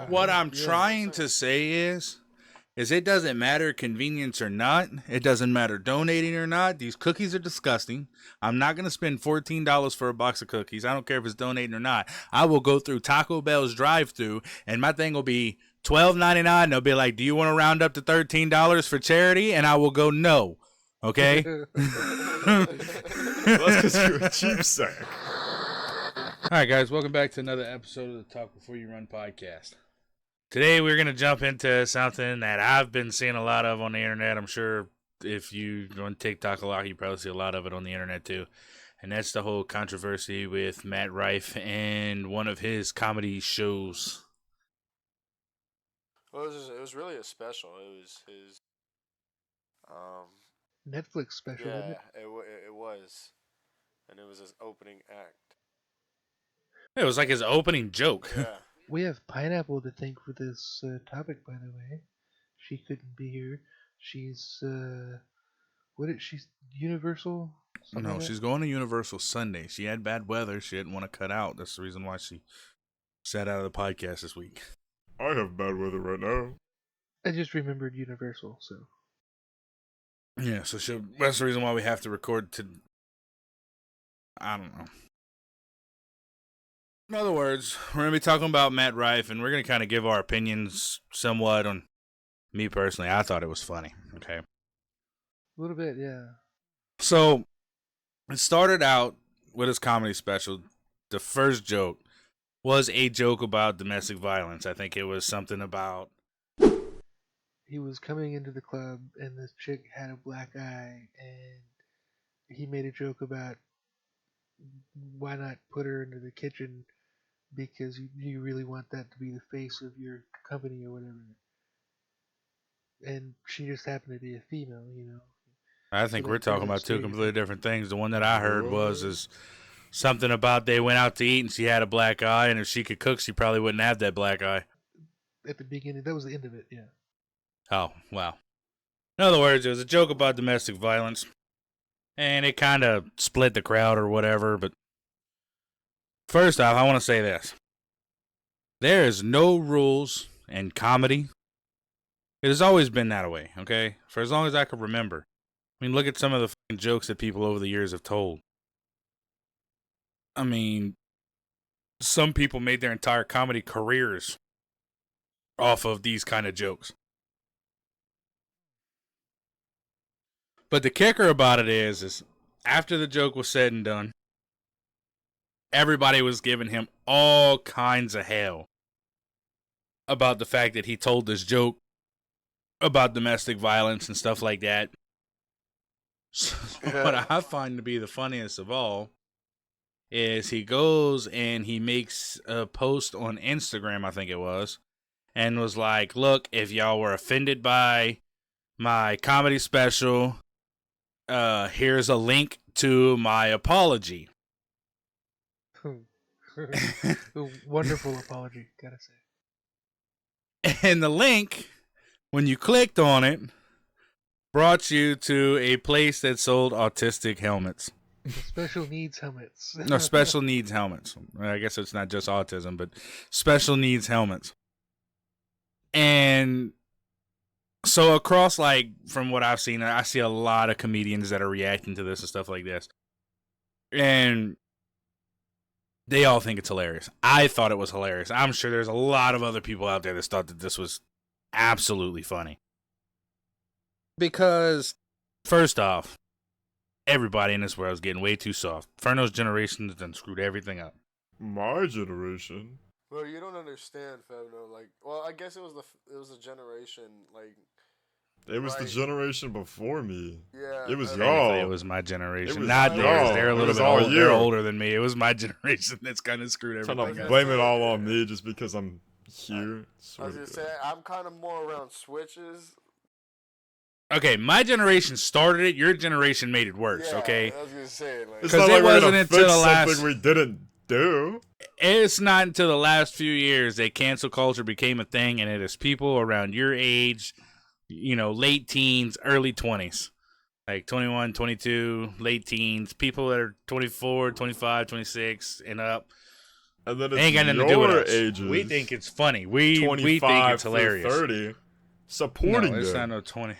What I'm trying to say is it doesn't matter convenience or not. It doesn't matter donating or not. These cookies are disgusting. I'm not going to spend $14 for a box of cookies. I don't care if it's donating or not. I will go through Taco Bell's drive-thru, and my thing will be $12.99. And they'll be like, do you want to round up to $13 for charity? And I will go, no. Okay? Well, that's because you're a cheap sack. All right, guys. Welcome back to another episode of the Talk Before You Run podcast. Today we're going to jump into something that I've been seeing a lot of on the internet. I'm sure if you run TikTok a lot, you probably see a lot of it on the internet too. And that's the whole controversy with Matt Riffe and one of his comedy shows. Well, it was really a special. It was his Netflix special, yeah, wasn't it? it was. And it was his opening act. It was like his opening joke. Yeah. We have Pineapple to thank for this topic, by the way. She couldn't be here. She's, she's Universal? No, Like she's going to Universal Sunday. She had bad weather. She didn't want to cut out. That's the reason why she sat out of the podcast this week. I have bad weather right now. I just remembered Universal, so. Yeah, so that's the reason why we have to record I don't know. In other words, we're going to be talking about Matt Riffe, and we're going to kind of give our opinions somewhat on me personally. I thought it was funny, okay? A little bit, yeah. So, it started out with his comedy special. The first joke was a joke about domestic violence. I think it was something about... He was coming into the club, and this chick had a black eye, and he made a joke about why not put her into the kitchen because you really want that to be the face of your company or whatever. And she just happened to be a female, you know. I think we're talking about two completely different things. The one that I heard is something about they went out to eat and she had a black eye, and if she could cook, she probably wouldn't have that black eye. At the beginning, that was the end of it, yeah. Oh, wow. In other words, it was a joke about domestic violence, and it kind of split the crowd or whatever, but first off, I want to say this. There is no rules in comedy. It has always been that way, okay? For as long as I can remember. I mean, look at some of the fucking jokes that people over the years have told. I mean, some people made their entire comedy careers off of these kind of jokes. But the kicker about it is after the joke was said and done, everybody was giving him all kinds of hell about the fact that he told this joke about domestic violence and stuff like that. So what I find to be the funniest of all is he goes and he makes a post on Instagram, I think it was, and was like, look, if y'all were offended by my comedy special, here's a link to my apology. A wonderful apology, gotta say. And the link, when you clicked on it, brought you to a place that sold autistic helmets. Special needs helmets. No, special needs helmets. I guess it's not just autism, but special needs helmets. And so across, like, from what I've seen, I see a lot of comedians that are reacting to this and stuff like this. And they all think it's hilarious. I thought it was hilarious. I'm sure there's a lot of other people out there that thought that this was absolutely funny. Because, first off, everybody in this world is getting way too soft. Ferno's generation has done screwed everything up. My generation? Well, you don't understand, Fabno. Like, well, I guess it was a generation, like... It was the generation before me. Yeah. It was Technically, y'all. it was my generation. Was Not theirs. They're a little bit older. They're older than me. It was my generation that's kind of screwed everything Trying up. to blame it all on me just because I'm here. I was going to say, I'm kind of more around switches. Okay, my generation started it. Your generation made it worse, okay? I was going to say, like... It's not like we're going to fix something we didn't do. It's not until the last few years that cancel culture became a thing, and it is people around your age, you know, late teens, early 20s. Like 21, 22, late teens, people that are 24, 25, 26, and up. And then It it's ain't got nothing to do with your us. ages. We think it's funny. We 25 think it's hilarious. 30 supporting No, it's them. not no 20.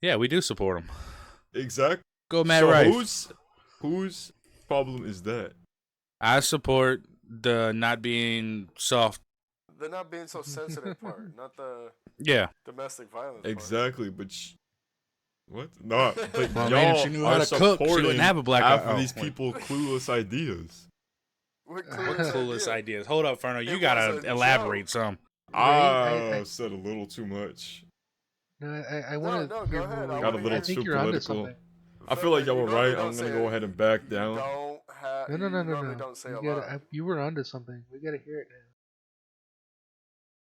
Yeah, we do support them. Exactly. Go Matt So Riffe. whose problem is that? I support the not being soft. The not being so sensitive part, not the Yeah. domestic violence Exactly, but what? No, but Well, I mean, if she y'all knew how are to cook, she supporting wouldn't have a black half eye. of these Wait. people clueless ideas. part. What clueless ideas? Hold up, Ferno. You It gotta was a elaborate joke. some. I said a little too much. No, I want to no, hear go ahead. more. I Got a wanna little I think too you're onto political. something. I feel like y'all You were normally right. don't I'm say gonna go it. ahead and back You down. don't have. No. You normally don't say a lot. You were onto something. We gotta hear it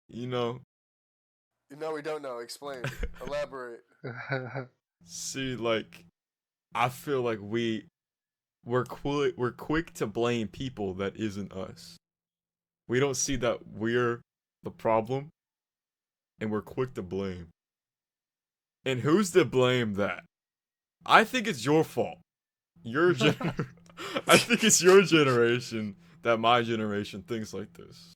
You know, No, we don't know. Explain. Elaborate. now. see, like, I feel like we're quick to blame people that isn't us. We don't see that we're the problem, and we're quick to blame. And who's to blame that? I think it's your fault. I think it's your generation that my generation thinks like this.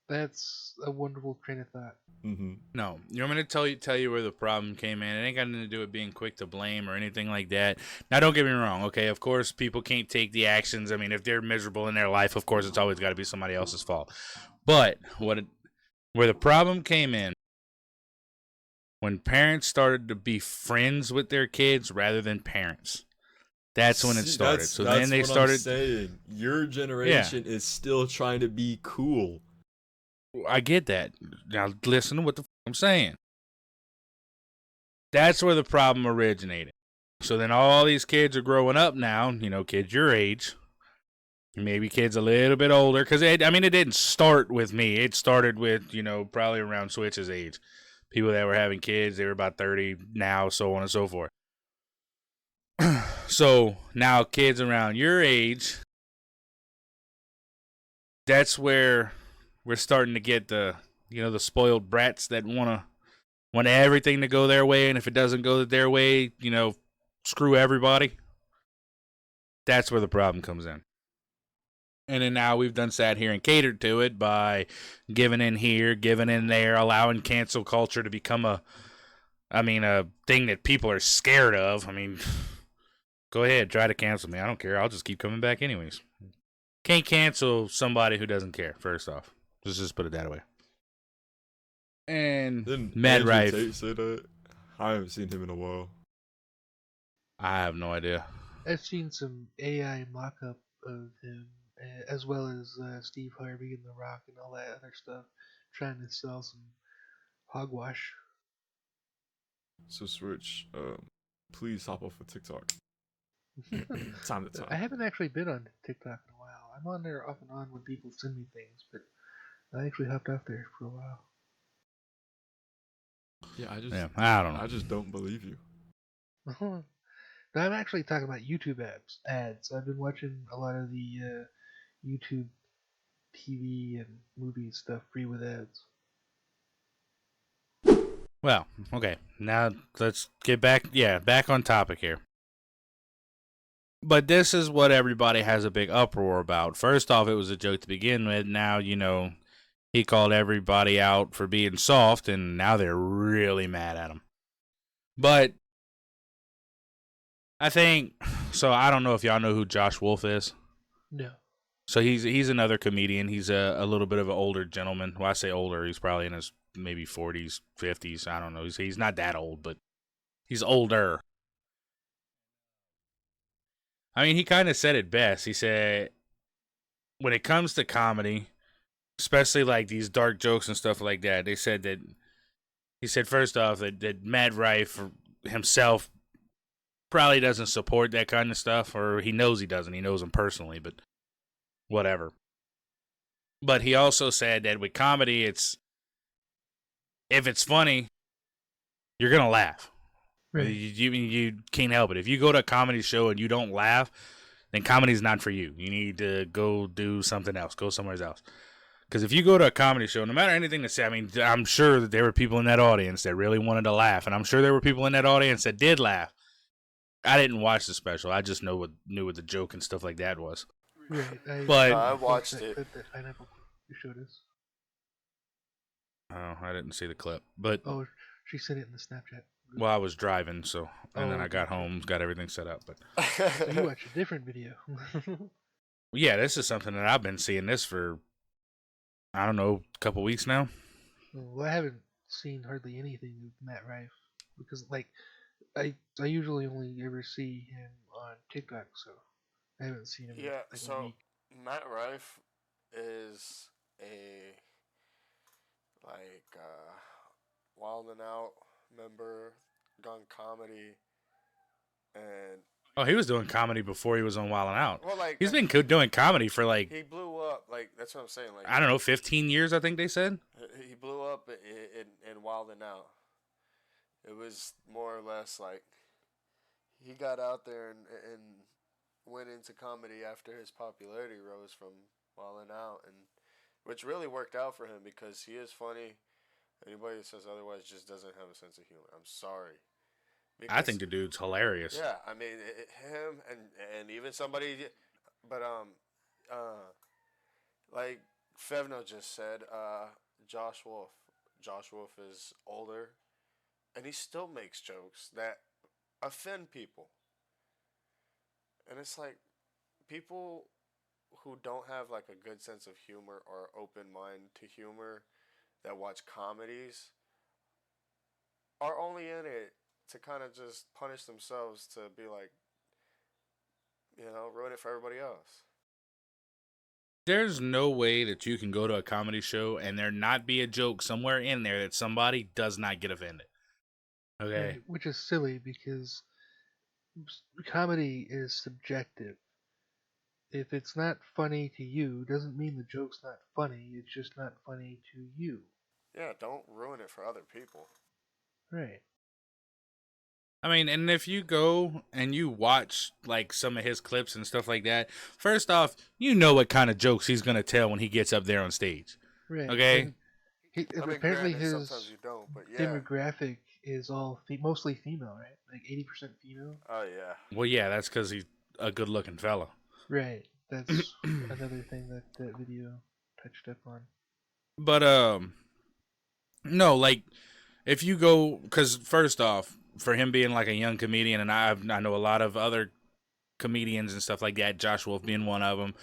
That's a wonderful train of thought. Mm-hmm. No, you want me to tell you where the problem came in? It ain't got nothing to do with being quick to blame or anything like that. Now, don't get me wrong. Okay, of course, people can't take the actions. I mean, if they're miserable in their life, of course, it's always got to be somebody else's fault. But where the problem came in, when parents started to be friends with their kids rather than parents. That's when it started. So then they started. I'm saying. Your generation is still trying to be cool. I get that. Now listen to what the I'm saying. That's where the problem originated. So then all these kids are growing up now, kids your age, maybe kids a little bit older, because it didn't start with me. It started with, probably around Switch's age. People that were having kids, they were about 30 now, so on and so forth. So now kids around your age, that's where we're starting to get the spoiled brats that want everything to go their way, and if it doesn't go their way, screw everybody. That's where the problem comes in. And then now we've done sat here and catered to it by giving in here, giving in there, allowing cancel culture to become a thing that people are scared of. Go ahead, try to cancel me. I don't care. I'll just keep coming back anyways. Can't cancel somebody who doesn't care, first off. Let's just put it that way. And Didn't Matt Andrew Riffe. Tate say that? I haven't seen him in a while. I have no idea. I've seen some AI mock-up of him, as well as Steve Harvey and The Rock and all that other stuff, trying to sell some hogwash. So Switch, please hop off of TikTok. Time to I time. haven't actually been on TikTok in a while. I'm on there off and on when people send me things, but I actually hopped off there for a while. Yeah, I don't know. I just don't believe you. No, I'm actually talking about YouTube ads. I've been watching a lot of the YouTube TV and movie stuff free with ads. Well, okay. Now let's get back on topic here. But this is what everybody has a big uproar about. First off, it was a joke to begin with. Now, he called everybody out for being soft, and now they're really mad at him. But I think, so I don't know if y'all know who Josh Wolf is. No. So he's another comedian. He's a little bit of an older gentleman. Well, I say older. He's probably in his maybe 40s, 50s. I don't know. He's not that old, but he's older. He kind of said it best. He said, when it comes to comedy, especially like these dark jokes and stuff like that, he said first off that Matt Riffe himself probably doesn't support that kind of stuff, or he knows he doesn't. He knows him personally, but whatever. But he also said that with comedy, if it's funny, you're going to laugh. Right. You can't help it. If you go to a comedy show and you don't laugh, then comedy's not for you. You need to go do something else. Go somewhere else. Because if you go to a comedy show, no matter anything to say, I'm sure that there were people in that audience that really wanted to laugh, and I'm sure there were people in that audience that did laugh. I didn't watch the special. I just knew what the joke and stuff like that was. Right. But- I watched watched that it. clip that Pineapple you showed us. Oh, I didn't see the clip. But, Oh, she sent it in the Snapchat group. well, I was driving, so. And then Oh, I got gotcha. home, got everything set up. But, So you watched a different video. yeah, this is something that I've been seeing this for, I don't know, a couple weeks now. Well, I haven't seen hardly anything with Matt Rife because, like, I usually only ever see him on TikTok, so I haven't seen him in Yeah, like a so week. Matt Rife is a Wild and Out member, gone comedy, and Oh, he was doing comedy before he was on Wild 'N Out. well, like He's been doing comedy for like, he blew up. Like that's what I'm saying. Like I don't know, 15 years, I think they said. he blew up in Wild and Out. It was more or less like he got out there and went into comedy after his popularity rose from Wild and Out, and which really worked out for him because he is funny. Anybody that says otherwise just doesn't have a sense of humor. I'm sorry. I think the dude's hilarious. Yeah, I mean him and even somebody, but like Fevno just said, Josh Wolf. Josh Wolf is older, and he still makes jokes that offend people. And it's like people who don't have like a good sense of humor or open mind to humor that watch comedies are only in it to kind of just punish themselves to be like, ruin it for everybody else. There's no way that you can go to a comedy show and there not be a joke somewhere in there that somebody does not get offended. Okay. Right, which is silly because comedy is subjective. If it's not funny to you, doesn't mean the joke's not funny. It's just not funny to you. Yeah, don't ruin it for other people. Right. I mean, and if you go and you watch like some of his clips and stuff like that, first off, you know what kind of jokes he's gonna tell when he gets up there on stage. Right. Okay. And he, I mean, apparently granted, his sometimes you don't, but yeah. demographic is all mostly female, right? Like 80% female. Oh yeah. Well, yeah, that's because he's a good-looking fella. Right. That's another thing that that video touched up on. But no, like if you go, because first off, for him being like a young comedian, and I know a lot of other comedians and stuff like that, Josh Wolf being one of them,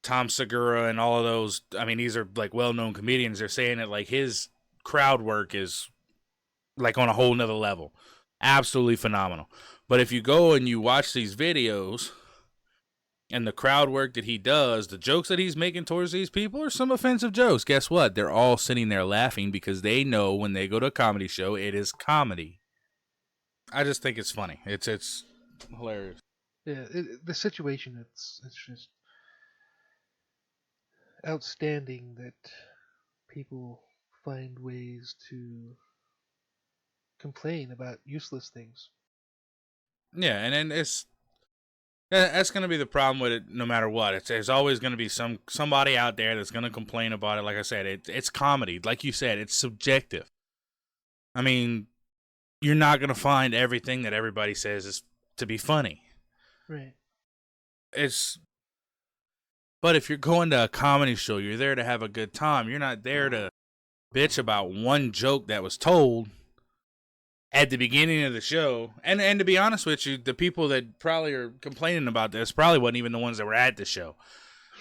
Tom Segura and all of those. I mean, these are like well-known comedians. They're saying that like his crowd work is like on a whole nother level, absolutely phenomenal. But if you go and you watch these videos and the crowd work that he does, the jokes that he's making towards these people are some offensive jokes. Guess what? They're all sitting there laughing because they know when they go to a comedy show, it is comedy. I just think it's funny. It's hilarious. Yeah, the situation it's just outstanding that people find ways to complain about useless things. Yeah, and then that's going to be the problem with it no matter what. There's always going to be somebody out there that's going to complain about it. Like I said, it's comedy. Like you said, it's subjective. I mean, you're not going to find everything that everybody says is to be funny. Right. But if you're going to a comedy show, you're there to have a good time. You're not there to bitch about one joke that was told at the beginning of the show. And to be honest with you, the people that probably are complaining about this probably wasn't even the ones that were at the show.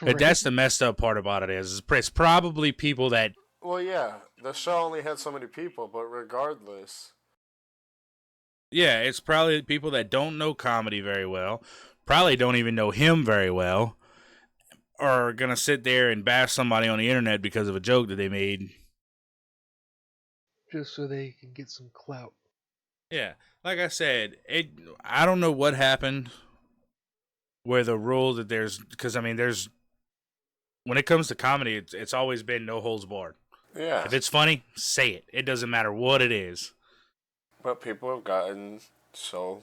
But that's the messed up part about it is it's probably people that... Well, yeah, the show only had so many people, but regardless. Yeah, it's probably people that don't know comedy very well, probably don't even know him very well, are going to sit there and bash somebody on the internet because of a joke that they made. Just so they can get some clout. Yeah, like I said, I don't know what happened where the rule that because I mean, when it comes to comedy, it's always been no holds barred. Yeah. If it's funny, say it. It doesn't matter what it is. But people have gotten so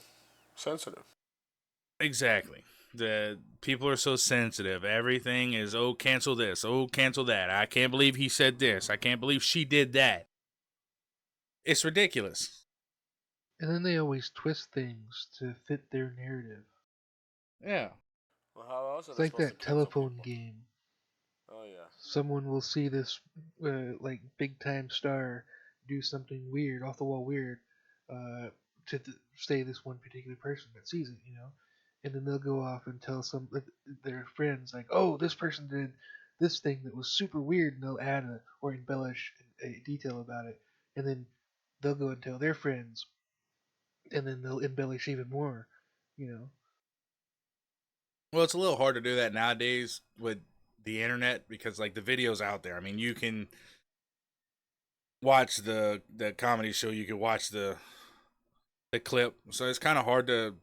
sensitive. Exactly. The people are so sensitive. Everything is, oh, cancel this. Oh, cancel that. I can't believe he said this. I can't believe she did that. It's ridiculous. And then they always twist things to fit their narrative. Yeah. How else are It's they like supposed to that cancel telephone people? game. Oh yeah. Someone will see this like big time star do something weird, off the wall weird, to say this one particular person that sees it, and then they'll go off and tell their friends like, oh, this person did this thing that was super weird, and they'll add or embellish a detail about it, and then they'll go and tell their friends, and then they'll embellish even more, you know. Well, it's a little hard to do that nowadays with the internet because like the videos out there. I mean, you can watch the comedy show, you can watch the clip, so it's kind of hard to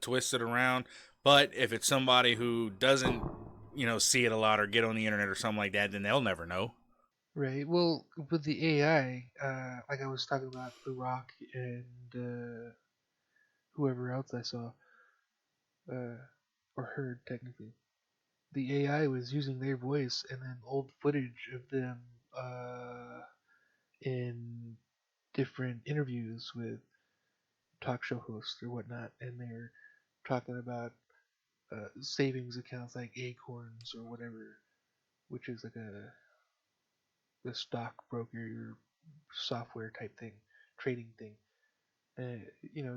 twist it around. But if it's somebody who doesn't, see it a lot or get on the internet or something like that, then they'll never know. Right. Well, with the AI, like I was talking about The Rock and whoever else I saw uh, or heard technically, the AI was using their voice and then old footage of them in different interviews with talk show hosts or whatnot, and they're talking about savings accounts like Acorns or whatever, which is like a stockbroker software type thing, trading thing.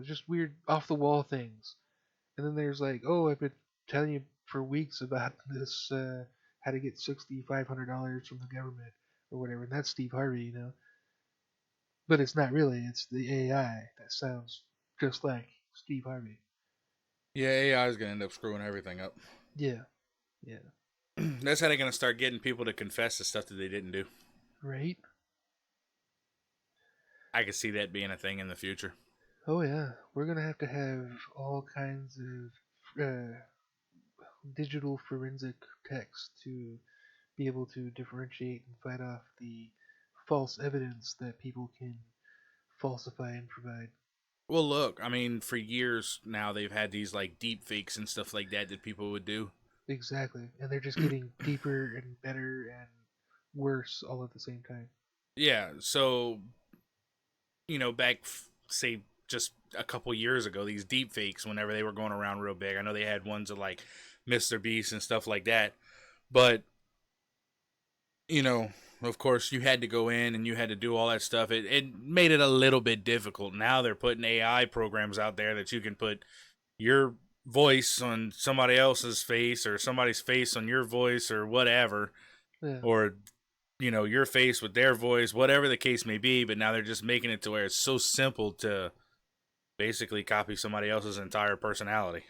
Just weird off the wall things. And then there's like, oh, I've been telling you for weeks about this, how to get $6,500 from the government or whatever. And that's Steve Harvey. But it's not really. It's the AI that sounds just like Steve Harvey. Yeah, AI is gonna end up screwing everything up. Yeah, yeah, That's how they're gonna start getting people to confess the stuff that they didn't do. right. I could see that being a thing in the future. Oh yeah, we're gonna have all kinds of digital forensic techs to be able to differentiate and fight off the false evidence that people can falsify and provide. Well, look, I mean, for years now they've had these like deep fakes and stuff like that people would do. Exactly. And they're just getting deeper and better and worse all at the same time. Yeah, so back say just a couple years ago, these deep fakes, whenever they were going around real big, I know they had ones of like Mr. Beast and stuff like that, but you know, of course, you had to go in and you had to do all that stuff. It made it a little bit difficult. Now they're putting AI programs out there that you can put your voice on somebody else's face or somebody's face on your voice or whatever, Yeah. or your face with their voice, whatever the case may be. But now they're just making it to where it's so simple to basically copy somebody else's entire personality.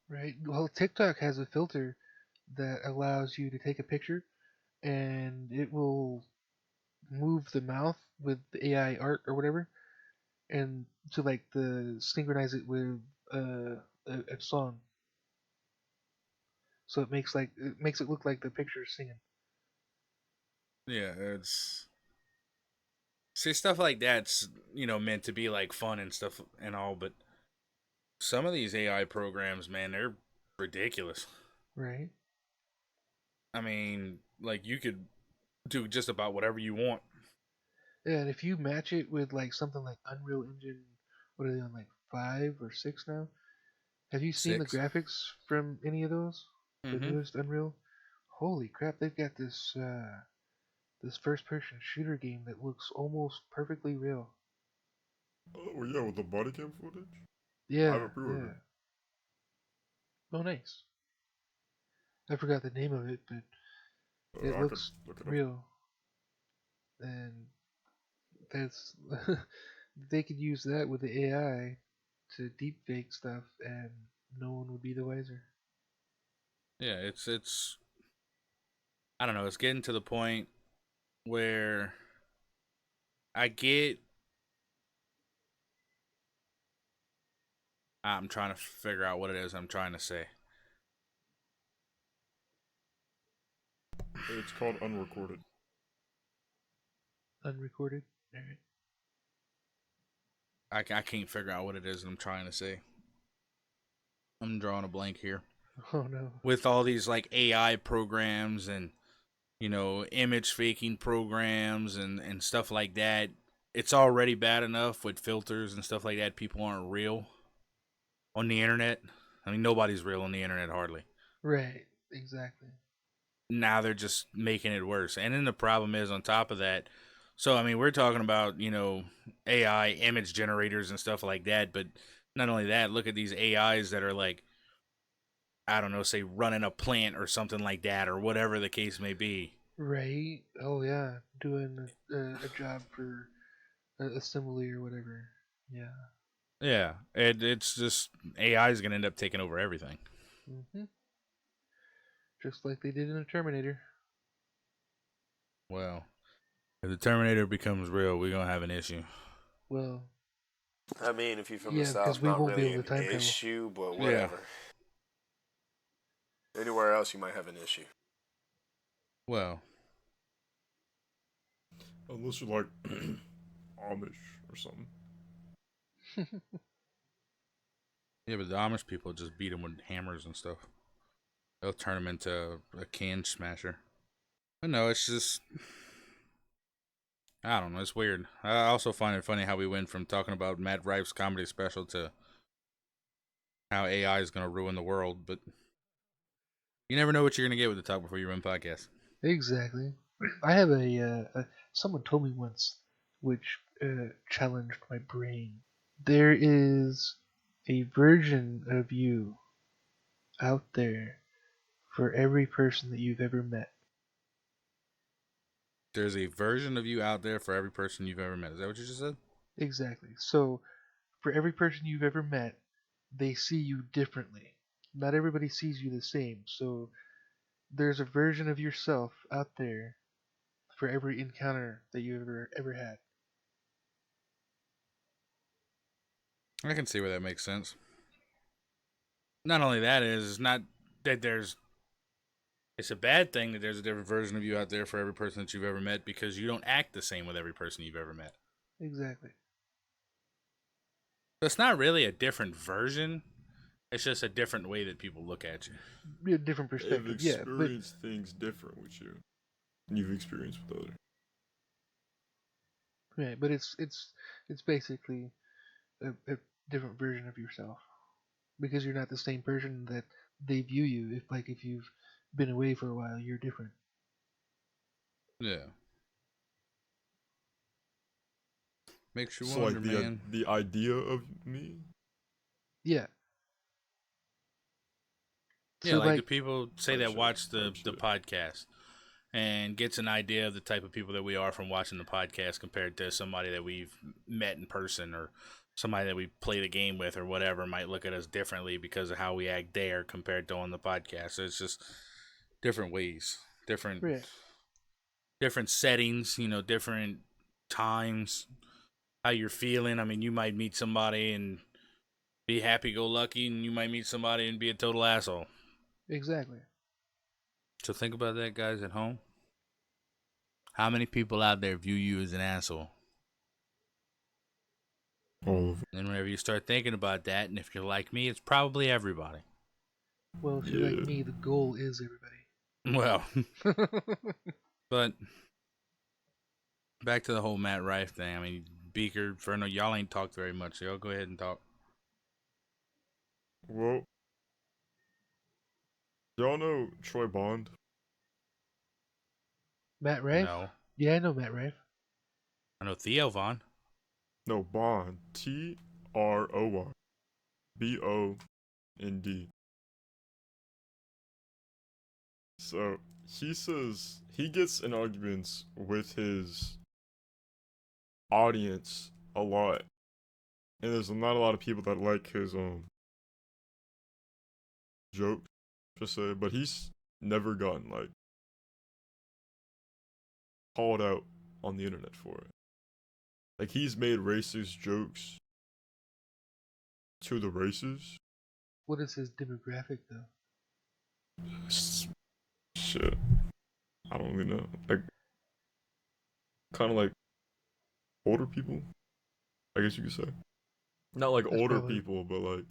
Right. Well, TikTok has a filter that allows you to take a picture and it will move the mouth with the AI art or whatever, and to like the synchronize it with a song, so it makes it look like the picture is singing. Yeah, it's see stuff like that's meant to be like fun and stuff and all, but some of these AI programs, man, they're ridiculous. Right. I mean, like you could do just about whatever you want. Yeah, and if you match it with like something like Unreal Engine, what are they on, like 5 or 6 now? Have you seen the 6. graphics from any of those? The Mm-hmm. newest Unreal? Holy crap, they've got this first person shooter game that looks almost perfectly real. Oh yeah, with the body cam footage. I have Yeah, a yeah. pre-order. Oh nice. I forgot the name of it, but it I could looks look it up. real. And that's they could use that with the AI to deepfake stuff and no one would be the wiser. Yeah, it's I don't know. It's getting to the point where I get. I'm trying to figure out what it is I'm trying to say. It's called unrecorded. Unrecorded? Alright. I can't figure out what it is I'm trying to say. I'm drawing a blank here. Oh no. With all these like AI programs and image faking programs and stuff like that, it's already bad enough with filters and stuff like that. People aren't real on the internet. I mean, nobody's real on the internet hardly. Right. Exactly. Now they're just making it worse. And then the problem is on top of that. So I mean, we're talking about AI image generators and stuff like that, but not only that, look at these AIs that are like, I don't know, say running a plant or something like that, or whatever the case may be. Right. Oh yeah, doing a job for assembly or whatever. Yeah. Yeah, it's just AI is gonna end up taking over everything. Mhm. Just like they did in the Terminator. Well, if the Terminator becomes real, we're gonna have an issue. Well, I mean, if you're from the yeah, because South, we not won't be really able to an time travel. issue, but Yeah. whatever. Anywhere else, you might have an issue. Well, Unless you're like Amish or something. yeah, but the Amish people just beat them with hammers and stuff. They'll turn them into a can smasher. But no, it's just, I don't know. It's weird. I also find it funny how we went from talking about Matt Riffe's comedy special to how AI is going to ruin the world. But you never know what you're going to get with the Talk Before You Run podcast. Exactly. I have someone told me once, which challenged my brain. There is a version of you out there for every person that you've ever met. There's a version of you out there for every person you've ever met. Is that what you just said? Exactly. So, for every person you've ever met, they see you differently. Not everybody sees you the same. So, there's a version of yourself out there for every encounter that you ever had. I can see where that makes sense. Not only that is not that there's it's a bad thing that there's a different version of you out there for every person that you've ever met because you don't act the same with every person you've ever met. Exactly. So it's not really a different version. It's just a different way that people look at you. A different They've perspective. Yeah, but experienced things different with you than you've experienced with others. right, but it's basically a different version of yourself because you're not the same person that they view you. If you've been away for a while, you're different. Yeah. Makes you So wonder, like man. the idea of me. Yeah. Yeah, So like the like people say Type that shit. watch the Type the shit. podcast and gets an idea of the type of people that we are from watching the podcast compared to somebody that we've met in person or somebody that we played a game with or whatever might look at us differently because of how we act there compared to on the podcast. So it's just different ways, different yeah, different settings, different times, how you're feeling. I mean, you might meet somebody and be happy go lucky, and you might meet somebody and be a total asshole. exactly. So think about that, guys at home. How many people out there view you as an asshole? All of And whenever you start thinking about that, and if you're like me, it's probably everybody. Well, if you're like yeah. me, the goal is Well, everybody. but back to the whole Matt Rife thing. I mean, Beaker, Ferno, y'all ain't talked very much, so y'all go ahead and talk. Well, y'all know Troy Bond? Matt Rife? No. Yeah, I know Matt Rife. I know Theo Vaughn. No, Bond. TROY BOND. So he says he gets in arguments with his audience a lot, and there's not a lot of people that like his jokes, per se. But he's never gotten like called out on the internet for it. Like he's made racist jokes to the races. What is his demographic though? Shit, I don't really know. Like kind of like older people, I guess you could say. Not like That's older probably people, but like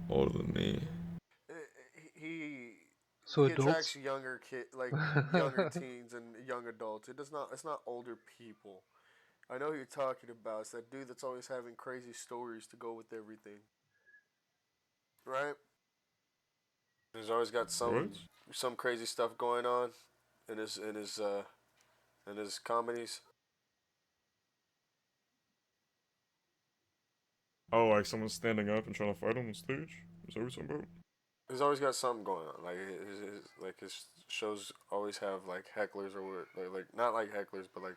older than me. He so he attracts adults. younger teens and young adults. It does not. It's not older people. I know who you're talking about. It's that dude that's always having crazy stories to go with everything. Right? He's always got What? some crazy stuff going on in his comedies. Oh, like someone standing up and trying to fight him on stage? Is that what you're talking about? He's always got something going on. Like his shows always have like hecklers or like not like hecklers, but like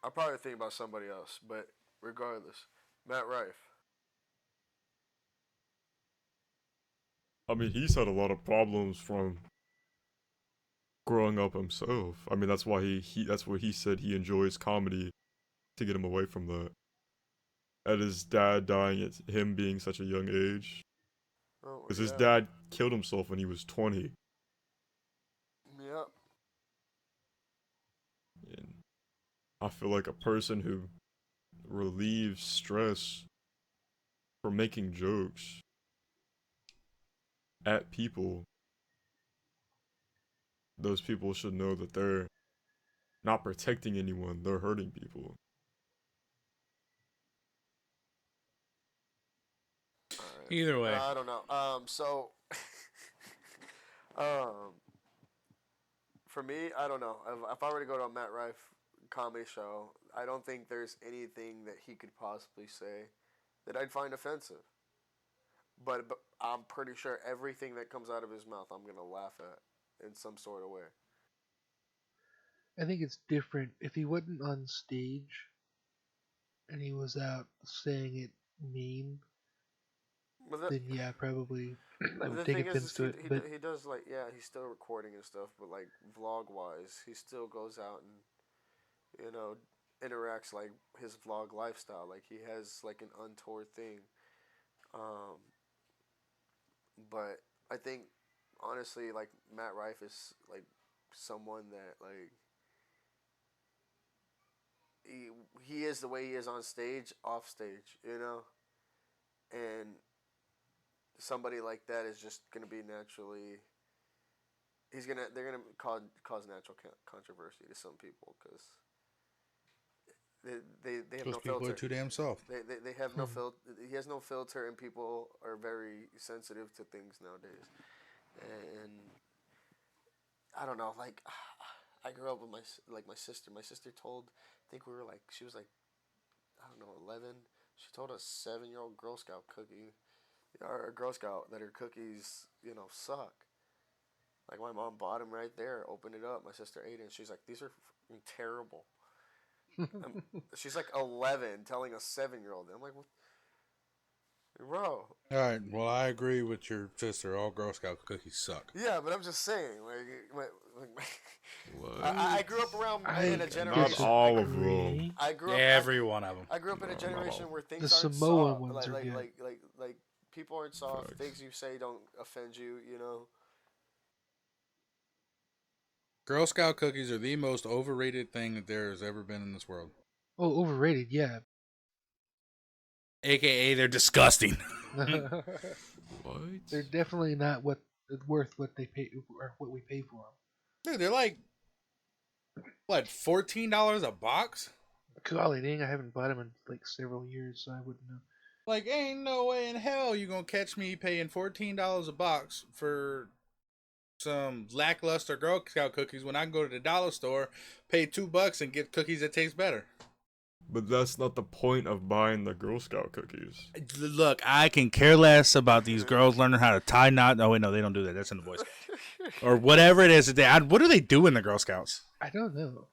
I'll probably think about somebody else. But regardless, Matt Rife. I mean, he's had a lot of problems from growing up himself. I mean, that's why that's what he said he enjoys comedy to get him away from that. At his dad dying at him being such a young age. Oh Because his yeah, dad killed himself when he was 20. yeah. And I feel like a person who relieves stress from making jokes at people, those people should know that they're not protecting anyone, they're hurting people. All right. Either way. I don't know. So, um, for me, I don't know. If I were to go to a Matt Rife comedy show, I don't think there's anything that he could possibly say that I'd find offensive. But I'm pretty sure everything that comes out of his mouth, I'm gonna laugh at in some sort of way. I think it's different if he wasn't on stage and he was out saying it mean. But the, Then yeah, probably I would the take thing offense is to it. But he does like yeah, he's still recording and stuff, but like vlog wise, he still goes out and interacts like his vlog lifestyle. Like he has like an untoward thing. Um, but I think honestly, like Matt Rife is like someone that like he he is the way he is on stage, off stage, and somebody like that is just gonna be naturally. They're gonna cause natural controversy to some people because they have Those no people are filter. too damn soft. They have no filter. He has no filter, and people are very sensitive to things nowadays. And I don't know, like I grew up with my sister. My sister told, I think we were like she was like I don't know 11. She told a 7-year-old Girl Scout cookie or a Girl Scout that her cookies suck. Like my mom bought them right there, opened it up. My sister ate it, and she's like, "These are terrible." She's like 11, telling a 7-year-old. I'm like, "What, bro?" All right. Well, I agree with your sister. All Girl Scout cookies suck. Yeah, but I'm just saying, What? I grew up around in a I generation. Not all of them. disagree. I grew up. Every one of them. I grew up in a No, not generation all. where things The aren't Samoan soft. ones are good. Like people aren't soft. Facts. Things you say don't offend you. Girl Scout cookies are the most overrated thing that there has ever been in this world. Oh, overrated, yeah. AKA, they're disgusting. They're What? definitely not worth what they pay or what we pay for them. Dude, they're like, what, $14 a box? Golly dang, I haven't bought them in like several years, so I wouldn't know. Like, ain't no way in hell you gonna catch me paying $14 a box for some lackluster Girl Scout cookies when I can go to the dollar store, pay $2 and get cookies that taste better. But that's not the point of buying the Girl Scout cookies. Look, I can care less about these girls learning how to tie knots. Oh wait, no, they don't do that. That's in the Boy Scouts or whatever it is. What do they do in the Girl Scouts? I don't know.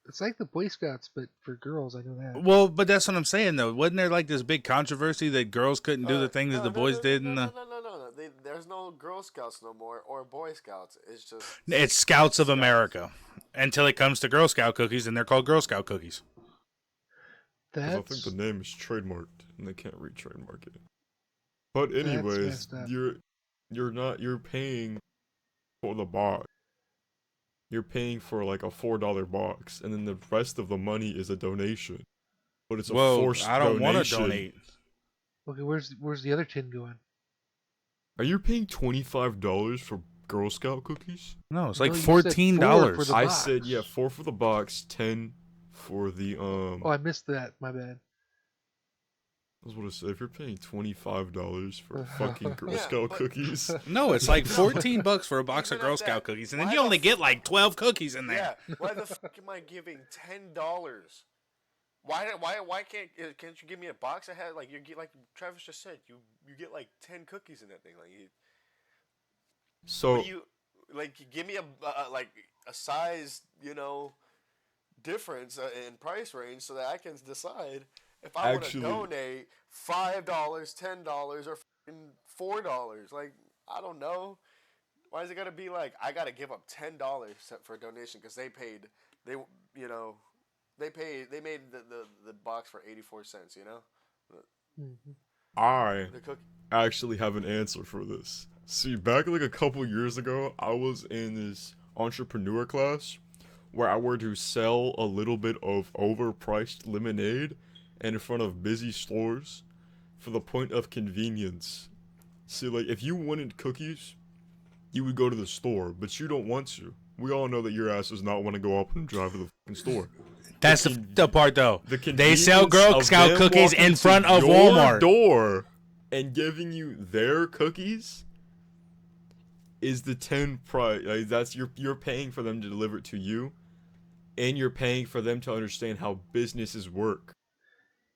It's like the Boy Scouts, but for girls, I know that. Well, but that's what I'm saying though. Wasn't there like this big controversy that girls couldn't do the things that the boys did? No. There's no Girl Scouts no more or Boy Scouts. It's just It's Scouts of America until it comes to Girl Scout cookies, and they're called Girl Scout cookies. Because I think That's the name is trademarked and they can't re-trademark it. But That's anyways, messed up. you're paying for the box. You're paying for like a $4 box, and then the rest of the money is a donation. But it's a forced I don't want to donation. donate. okay. Where's the other 10 going? Are you paying $25 for Girl Scout cookies? No, it's No, like you said 4 $14. for the I box. said yeah, 4 for the box, 10 for the Oh, I missed that. My bad. I was gonna say, if you're paying $25 for fucking Girl Scout but- cookies, No, it's like No, but $14 for a box of even at Girl Scout that, cookies, and then why you the only get f- like 12 cookies in there. Yeah, why the fuck am I giving $10? Why can't you give me a box that had like you get like Travis just said you get like 10 cookies in that thing like so you like give me a size difference in price range so that I can decide if I want to Actually- donate $5, $10, or $4. Like I don't know. Why is it gotta be like I gotta give up $10 for a donation because they paid they you know they made the box for 84 cents, I the cookie. actually have an answer for this. See, back like a couple years ago, I was in this entrepreneur class where I were to sell a little bit of overpriced lemonade in front of busy stores for the point of convenience. See, like, if you wanted cookies, you would go to the store, but you don't want to. We all know that your ass does not want to go up and drive to the fucking store. That's the part, though. The They sell convenience Girl of Scout them cookies walking in to front of your Walmart. door and giving you their cookies is the 10 price. Like, that's you're paying for them to deliver it to you, and you're paying for them to understand how businesses work.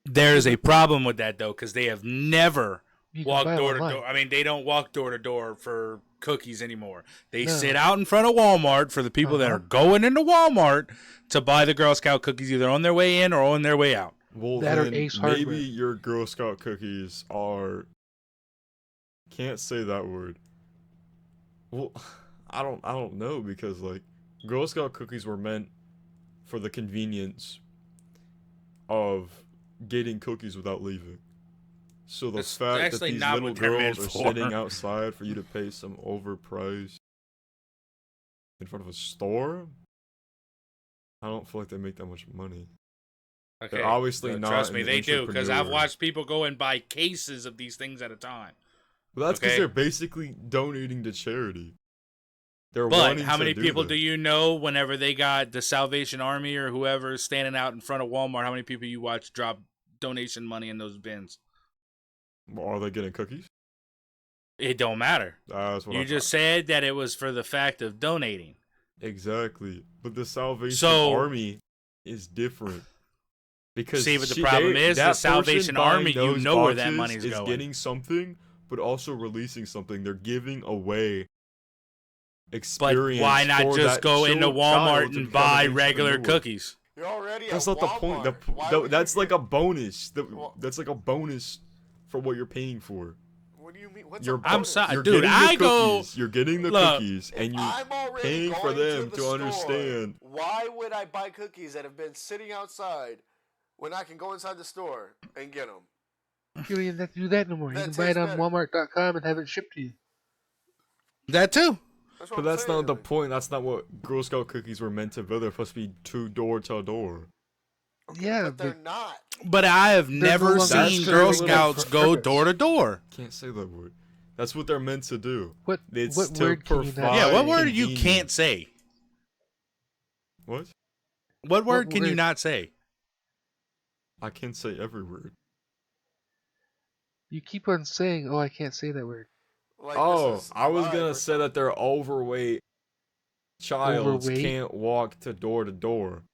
There's a problem with that, though, because they have never You can walked buy door to online. door. I mean, they don't walk door to door for cookies anymore. They No. sit out in front of Walmart for the people that Uh-huh. are going into Walmart to buy the Girl Scout cookies either on their way in or on their way out. Well, That or then Ace maybe Hardware. your Girl Scout cookies are. Can't say that word. Well, I don't know because like Girl Scout cookies were meant for the convenience of getting cookies without leaving. So the That's fact that actually these not little what they're meant girls are for. sitting outside for you to pay some overpriced in front of a store, I don't feel like they make that much money. Okay, They're obviously not Trust me, an they do because I've entrepreneur. watched people go and buy cases of these things at a time. But that's because Okay. they're basically donating to charity. They're But wanting how to many people that. do you know whenever they got the Salvation Army or whoever standing out in front of Walmart? How many people you watch drop donation money in those bins? Are they getting cookies? It don't matter. That's what You I just said that it was for the fact of donating. thought. Exactly. But the Salvation So- Army is different. Because See, but the problem is the that Salvation person buying Army, you those know where that boxes money's is going. getting something, but also releasing something. They're giving away But experience. why not for just that go into child Walmart to and become buy an regular entrepreneur. cookies? You're already That's at not the point. Walmart. Why would That's you like get- a bonus. Well- That's like a bonus for what you're paying for. What do you mean? What's You're, a bonus? sorry, you're dude, getting I the go- cookies. You're getting the Look, cookies, If and you're I'm already paying for going them the to store, understand. Why would I buy cookies that have been sitting outside when I can go inside the store and get them? You don't even have to do that no more. You That can buy it tastes on better. Walmart.com and have it shipped to you. That too. That's what But I'm that's saying. not the like, point. That's not what Girl Scout cookies were meant to be. They're supposed to be door to door. okay, Yeah, but they're but- not. But I have no never longer seen serving Girl a Scouts purpose. go door to door. Can't say that word. That's what they're meant to do. What It's what to word can you not? provide- Yeah, what word you convenient. can't say? What? What word can you word? not say? I can't say every word. You keep on saying, "Oh, I can't say that word." Like, Oh, this is I was live gonna or say that they're overweight. Childs Overweight? can't walk to door.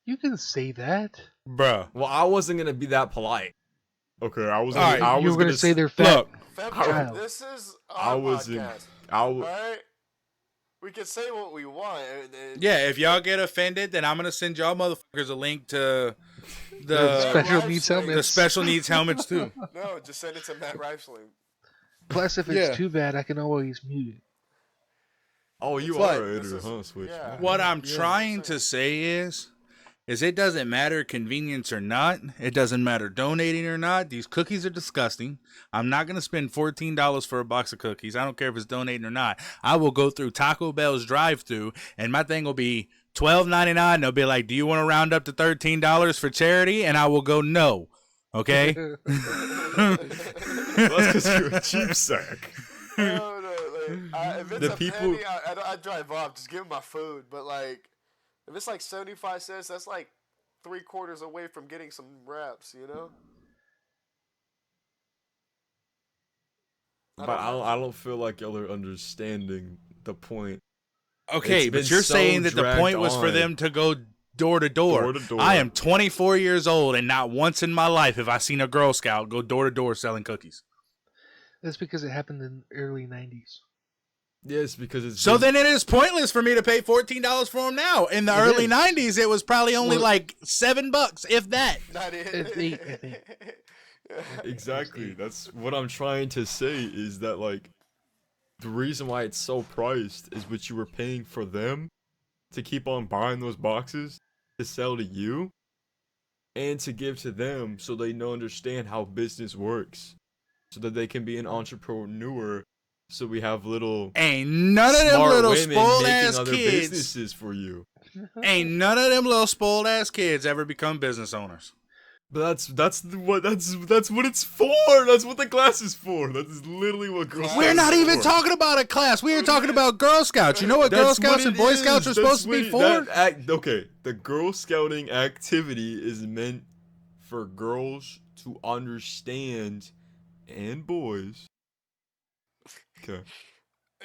You can say that. Bruh. Well, I wasn't gonna be that polite. Okay, I was. All right, I you was were gonna say they're fat. Look, February, Child. this is I our was in. podcast. I All was. right? We can say what we want. yeah, if y'all get offended, then I'm gonna send y'all motherfuckers a link to The the special Rife needs link. the helmets. special needs helmets too. No, just send it to Matt Rife link. Plus, if it's Yeah. too bad, I can always mute it. Oh, you But- are a This editor, is- huh, Switch? yeah. What I'm Yeah. trying to say is it doesn't matter convenience or not. It doesn't matter donating or not. These cookies are disgusting. I'm not going to spend $14 for a box of cookies. I don't care if it's donating or not. I will go through Taco Bell's drive-thru, and my thing will be $12.99. They'll be like, do you want to round up to $13 for charity? And I will go, no. Okay? That's because you're a cheap sack. No, if it's The a people- penny, I drive off. Just give them my food. But, like, if it's like 75 cents, that's like 3/4 away from getting some wraps, you know? But I don't feel like y'all are understanding the point. Okay, It's but been you're so saying that the dragged point was for on. them to go door to door. Door to door. I am 24 years old, and not once in my life have I seen a Girl Scout go door to door selling cookies. That's because it happened in the early 90s. Yes, because it's So then it is pointless for me to pay $14 for them now. In the It early is. 90s, it was probably only Well- like $7, if that. Not it. It's 8, I think. Exactly. That's what I'm trying to say is that like the reason why it's so priced is what you were paying for them to keep on buying those boxes to sell to you and to give to them so they know understand how business works so that they can be an entrepreneur so we have little Ain't none of them smart little women spoiled making ass other kids. businesses for you. Ain't none of them little spoiled ass kids ever become business owners. But that's what it's for. That's what the class is for. That is literally what Girl Scouts We're not is even for. talking about a class. We are talking about Girl Scouts. You know what Girl That's what Scouts and it Boy is. Scouts are That's supposed to be what for? Okay, the Girl Scouting activity is meant for girls to understand and boys. Okay.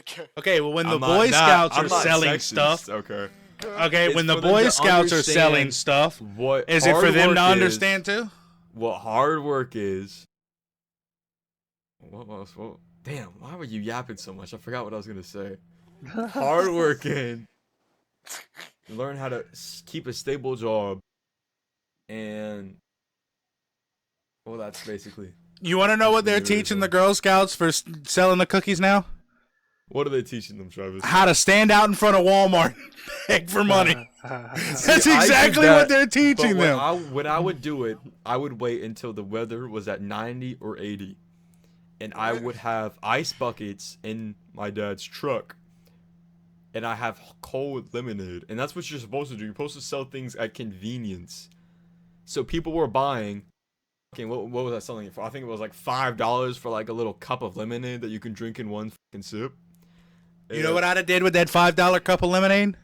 Okay. Okay, well, when the I'm Boy not- Scouts I'm are not selling sexist, stuff. Okay. Okay, It's when the for them Boy to Scouts are understand selling stuff, What is it for hard them work to is, understand too? what hard work is? What else? What? Damn, why were you yapping so much? I forgot what I was gonna say. Hard working, learn how to keep a stable job, and well, that's basically. You want to know what they're Really teaching fun. the Girl Scouts for selling the cookies now? What are they teaching them, Travis? How to stand out in front of Walmart and beg for money. That's See, I did exactly that, what they're but teaching them. when I would do it, I would wait until the weather was at 90 or 80, and I would have ice buckets in my dad's truck, and I have cold lemonade, and that's what you're supposed to do. You're supposed to sell things at convenience. So people were buying. Okay, what was I selling it for? I think it was like $5 for like a little cup of lemonade that you can drink in one fucking sip. You know what I'd have did with that $5 cup of lemonade?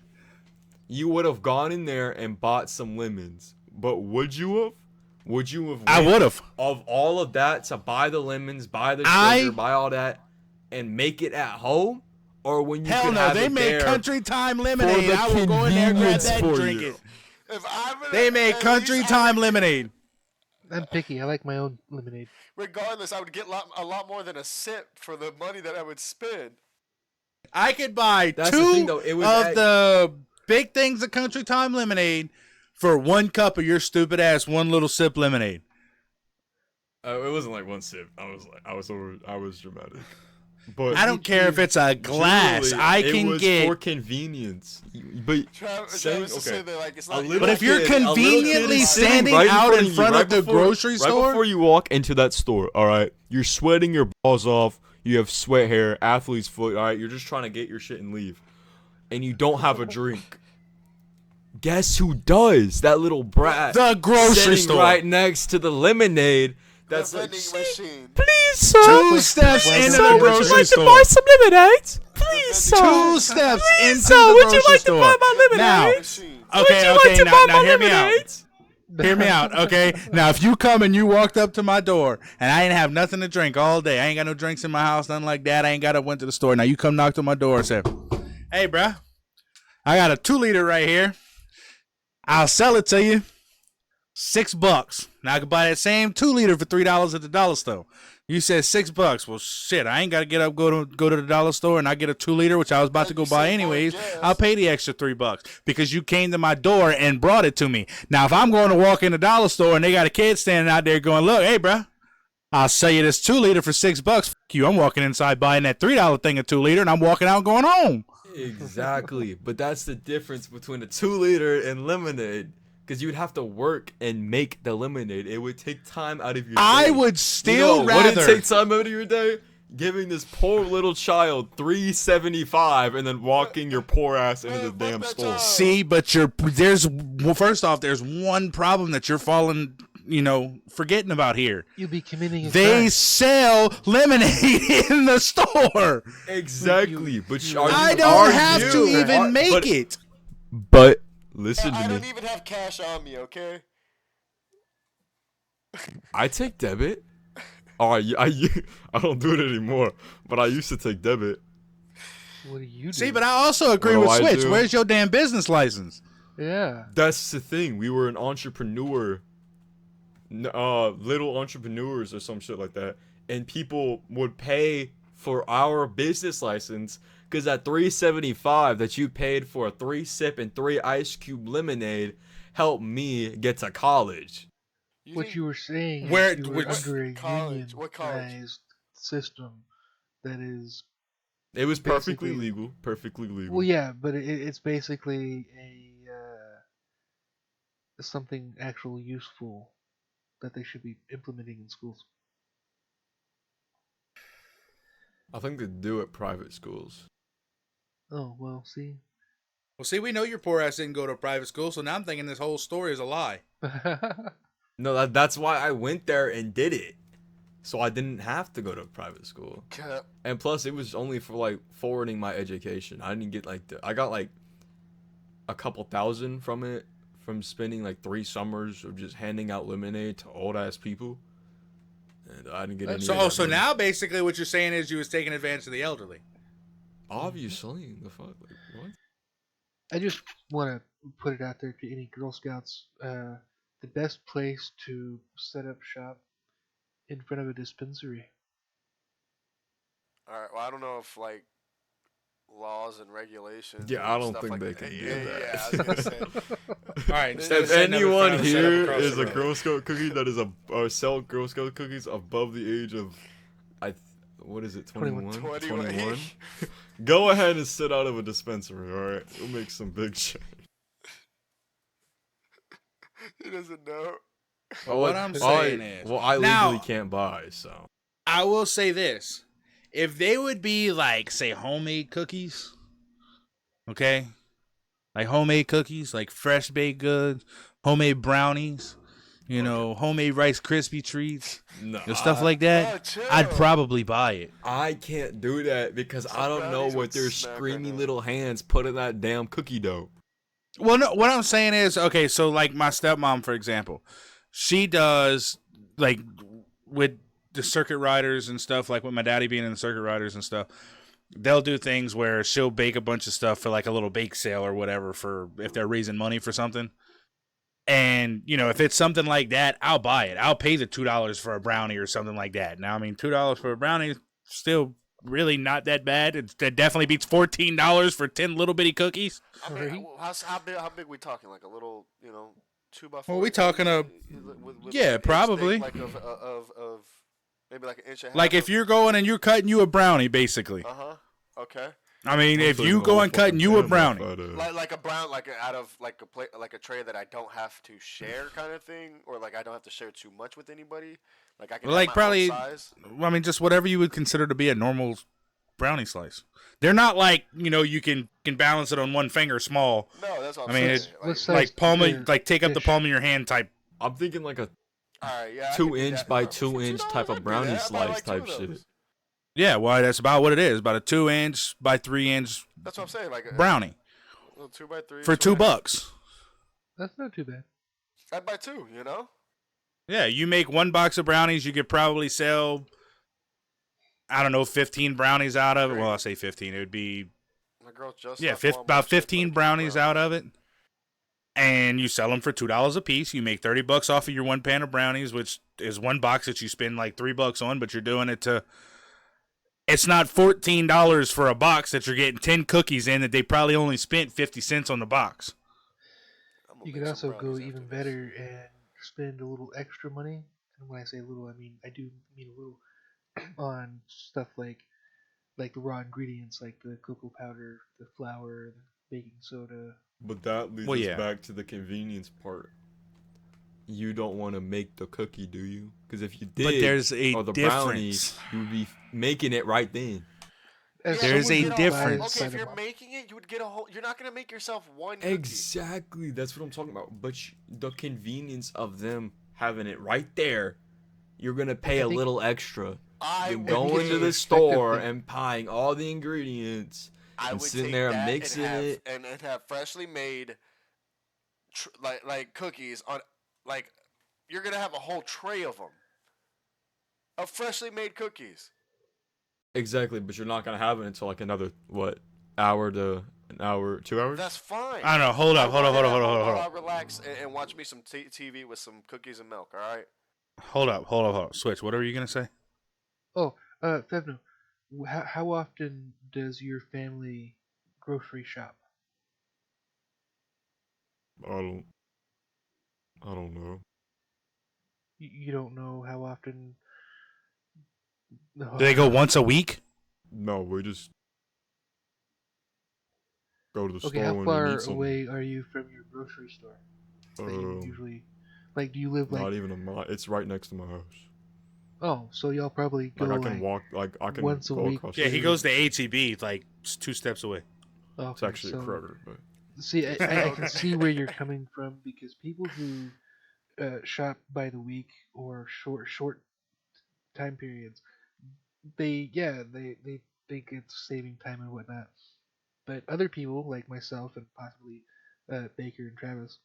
You would have gone in there and bought some lemons, but would you have? Would you have? I went would have. Of all of that to buy the lemons, buy the I- sugar, buy all that, and make it at home, or when you Hell could no, have they it make there Country Time for lemonade. the I will go in there, grab convenience that, and for drink you. it. If I'm gonna, They make at Country least Time lemonade. I'm picky. I like my own lemonade. Regardless, I would get a lot more than a sip for the money that I would spend. I could buy That's the two thing, though. It was of at- the big things of Country Time lemonade for one cup of your stupid ass one little sip lemonade. It wasn't like one sip. I was dramatic. But I don't care if it's a glass. generally, I it can was get. for convenience. But Travis saying, is okay. saying that, like, it's A not little But if you're kid- a little kid conveniently is sitting standing right out in you, front right of the before- grocery store? Right before you walk into that store, all right, you're sweating your balls off. You have sweat hair, athlete's foot. All right, you're just trying to get your shit and leave, and you don't have a drink. Guess who does? That little brat. The grocery sitting store. right next to the lemonade. That's the like, vending machine. please, sir. Two steps Why into don't the you grocery like to store. some lemonade? Please, sir. Two steps into sir, the would grocery you like to store. buy my lemonade? Now, Machine. okay, now hear me out. Hear me out, okay? Now, if you come and you walked up to my door and I ain't have nothing to drink all day, I ain't got no drinks in my house, nothing like that. I ain't got to went to the store. Now, you come knock on my door and say, hey, bruh, I got a 2-liter right here. I'll sell it to you. $6. Now, I could buy that same 2-liter for $3 at the dollar store. You said $6. Well, shit, I ain't got to get up, go to the dollar store, and I get a 2-liter, which I was about to go You buy save anyways. more gas. I'll pay the extra $3 because you came to my door and brought it to me. Now, if I'm going to walk in the dollar store and they got a kid standing out there going, look, hey, bro, I'll sell you this 2-liter for $6. Fuck you, I'm walking inside buying that $3 thing of 2-liter, and I'm walking out going home. Exactly, but that's the difference between a 2-liter and lemonade. Because you would have to work and make the lemonade. It would take time out of your day. I would still rather. Would it take time out of your day? Giving this poor little child $3.75 and then walking your poor ass into the fuck damn that store. child. See, but first off, there's one problem that you're forgetting about here. You'll be committing a They crime. sell lemonade in the store. Exactly, but I don't have to even make it. But listen I to don't me. even have cash on me, okay? I take debit. Oh, I don't do it anymore, but I used to take debit. What do you do? See, but I also agree What do with I Switch. do? Where's your damn business license? Yeah. That's the thing. We were an entrepreneur, little entrepreneurs or some shit like that, and people would pay for our business license because that $3.75 that you paid for a 3-sip and 3 ice cube lemonade helped me get to college. You What think you were saying Where- is you were which under a college? What college? unionized system that is It was perfectly Basically- legal. Perfectly legal. well, yeah, but it's basically something actually useful that they should be implementing in schools. I think they do at private schools. Oh well, see. Well, see, we know your poor ass didn't go to a private school, so now I'm thinking this whole story is a lie. No, that's why I went there and did it. So I didn't have to go to private school. Cap. And plus, it was only for like forwarding my education. I didn't get like I got like a couple thousand from it, from spending like 3 summers of just handing out lemonade to old ass people. And I didn't get any. of that So money. now basically what you're saying is you was taking advantage of the elderly. Obviously, the fuck, like what? I just want to put it out there to any Girl Scouts. The best place to set up shop in front of a dispensary. All right. Well, I don't know if like laws and regulations. Yeah, and I don't stuff think like they that. can do Yeah, that. yeah. I was gonna say. All right, instead of If setting up in anyone front of, set up here across is the a road. Girl Scout cookie that is or sell Girl Scout cookies above the age of, what is it, 21? 21. Go ahead and sit out of a dispensary, alright? We'll make some big shit. He doesn't know. Well, what I'm saying is, well, I now, legally can't buy, so. I will say this: if they would be like, say, homemade cookies, okay, like homemade cookies, like fresh baked goods, homemade brownies, you know, homemade Rice Krispie treats, No, stuff like that, chill. I'd probably buy it. I can't do that because I don't know brownies what would their smack right screamy now. little hands put in that damn cookie dough. Well, no, what I'm saying is, okay, so like my stepmom, for example, she does like with the circuit riders and stuff, like with my daddy being in the circuit riders and stuff. They'll do things where she'll bake a bunch of stuff for like a little bake sale or whatever for if they're raising money for something. And, you know, if it's something like that, I'll buy it. I'll pay the $2 for a brownie or something like that. Now, I mean, $2 for a brownie is still really not that bad. It definitely beats $14 for 10 little bitty cookies. I Right. mean, how big we talking? Like a little, 2x4. Well, we talking yeah, like probably. Like of maybe like an inch and a half. Like if you're going and you're cutting you a brownie, basically. Okay. I mean, I'm if taking you the go whole and cutting fucking you a damn brownie. off out of- Like a brown, like out of like a plate, like a tray that I don't have to share, kind of thing, or like I don't have to share too much with anybody. Like I can Like have my probably, own size. I mean, just whatever you would consider to be a normal brownie slice. They're not like, you know, you can balance it on one finger small. No, that's what I I'm mean, saying. Let's Like, say- Like palm their of, like take up the dish. palm of your hand type. I'm thinking like a all right, yeah. I 2 can do inch that. by For 2 inch $2, type I'd of do brownie that. I'd buy, slice like, two type of those. shit. Yeah, well, that's about what it is. About a 2-inch by 3-inch That's what I'm saying. Like brownie a little 2x3 for $2. That's not too bad. I'd buy two. Yeah, you make one box of brownies, you could probably sell, I don't know, 15 brownies out of it. Well, I say 15. It would be, My girl just yeah, left Walmart, about she 15 put brownies out brownies. of it. And you sell them for $2 a piece. You make $30 off of your one pan of brownies, which is one box that you spend like $3 on, but you're doing it to. It's not $14 for a box that you're getting 10 cookies in that they probably only spent 50 cents on the box. I'm gonna You could make some also go brownies even after this. better and spend a little extra money. And when I say little, I do mean a little on stuff like the raw ingredients, like the cocoa powder, the flour, the baking soda. But that leads Well, us yeah. back to the convenience part. You don't want to make the cookie, do you? Because if you did, But there's a or the brownie, difference. you would be making it right then. As There's someone a who difference. buys Okay, by if the you're month- making it, you would get a whole. You're not gonna make yourself one cookie. Exactly, that's what I'm talking about. But the convenience of them having it right there, you're gonna pay a think- little extra. I Than would going take- to the effective store thing. and buying all the ingredients I and would sitting take there that mixing and have, it. and have freshly made, like, cookies on, like, you're gonna have a whole tray of them. of freshly made cookies. Exactly, but you're not gonna have it until like another hour to an hour, 2 hours. That's fine. I don't know. Hold up. I want it at home Hold while I up. relax and watch me some TV with some cookies and milk. All right. Hold up. Switch. What are you gonna say? Oh, Fevno, how often does your family grocery shop? I don't know. You don't know how often? Do they go once a week? No, we just go to the Okay, store how when we far need something. away are you from your grocery store that you usually like? Do you live Not like? even a mile. It's right next to my house. Oh, so y'all probably go Like I can walk. Like I can once a go week. across. Yeah, the he street. goes to HEB like 2 steps away. Okay, It's actually so a Kroger, but see, I can see where you're coming from because people who shop by the week or short time periods, they think it's saving time and whatnot. But other people like myself and possibly Baker and Travis,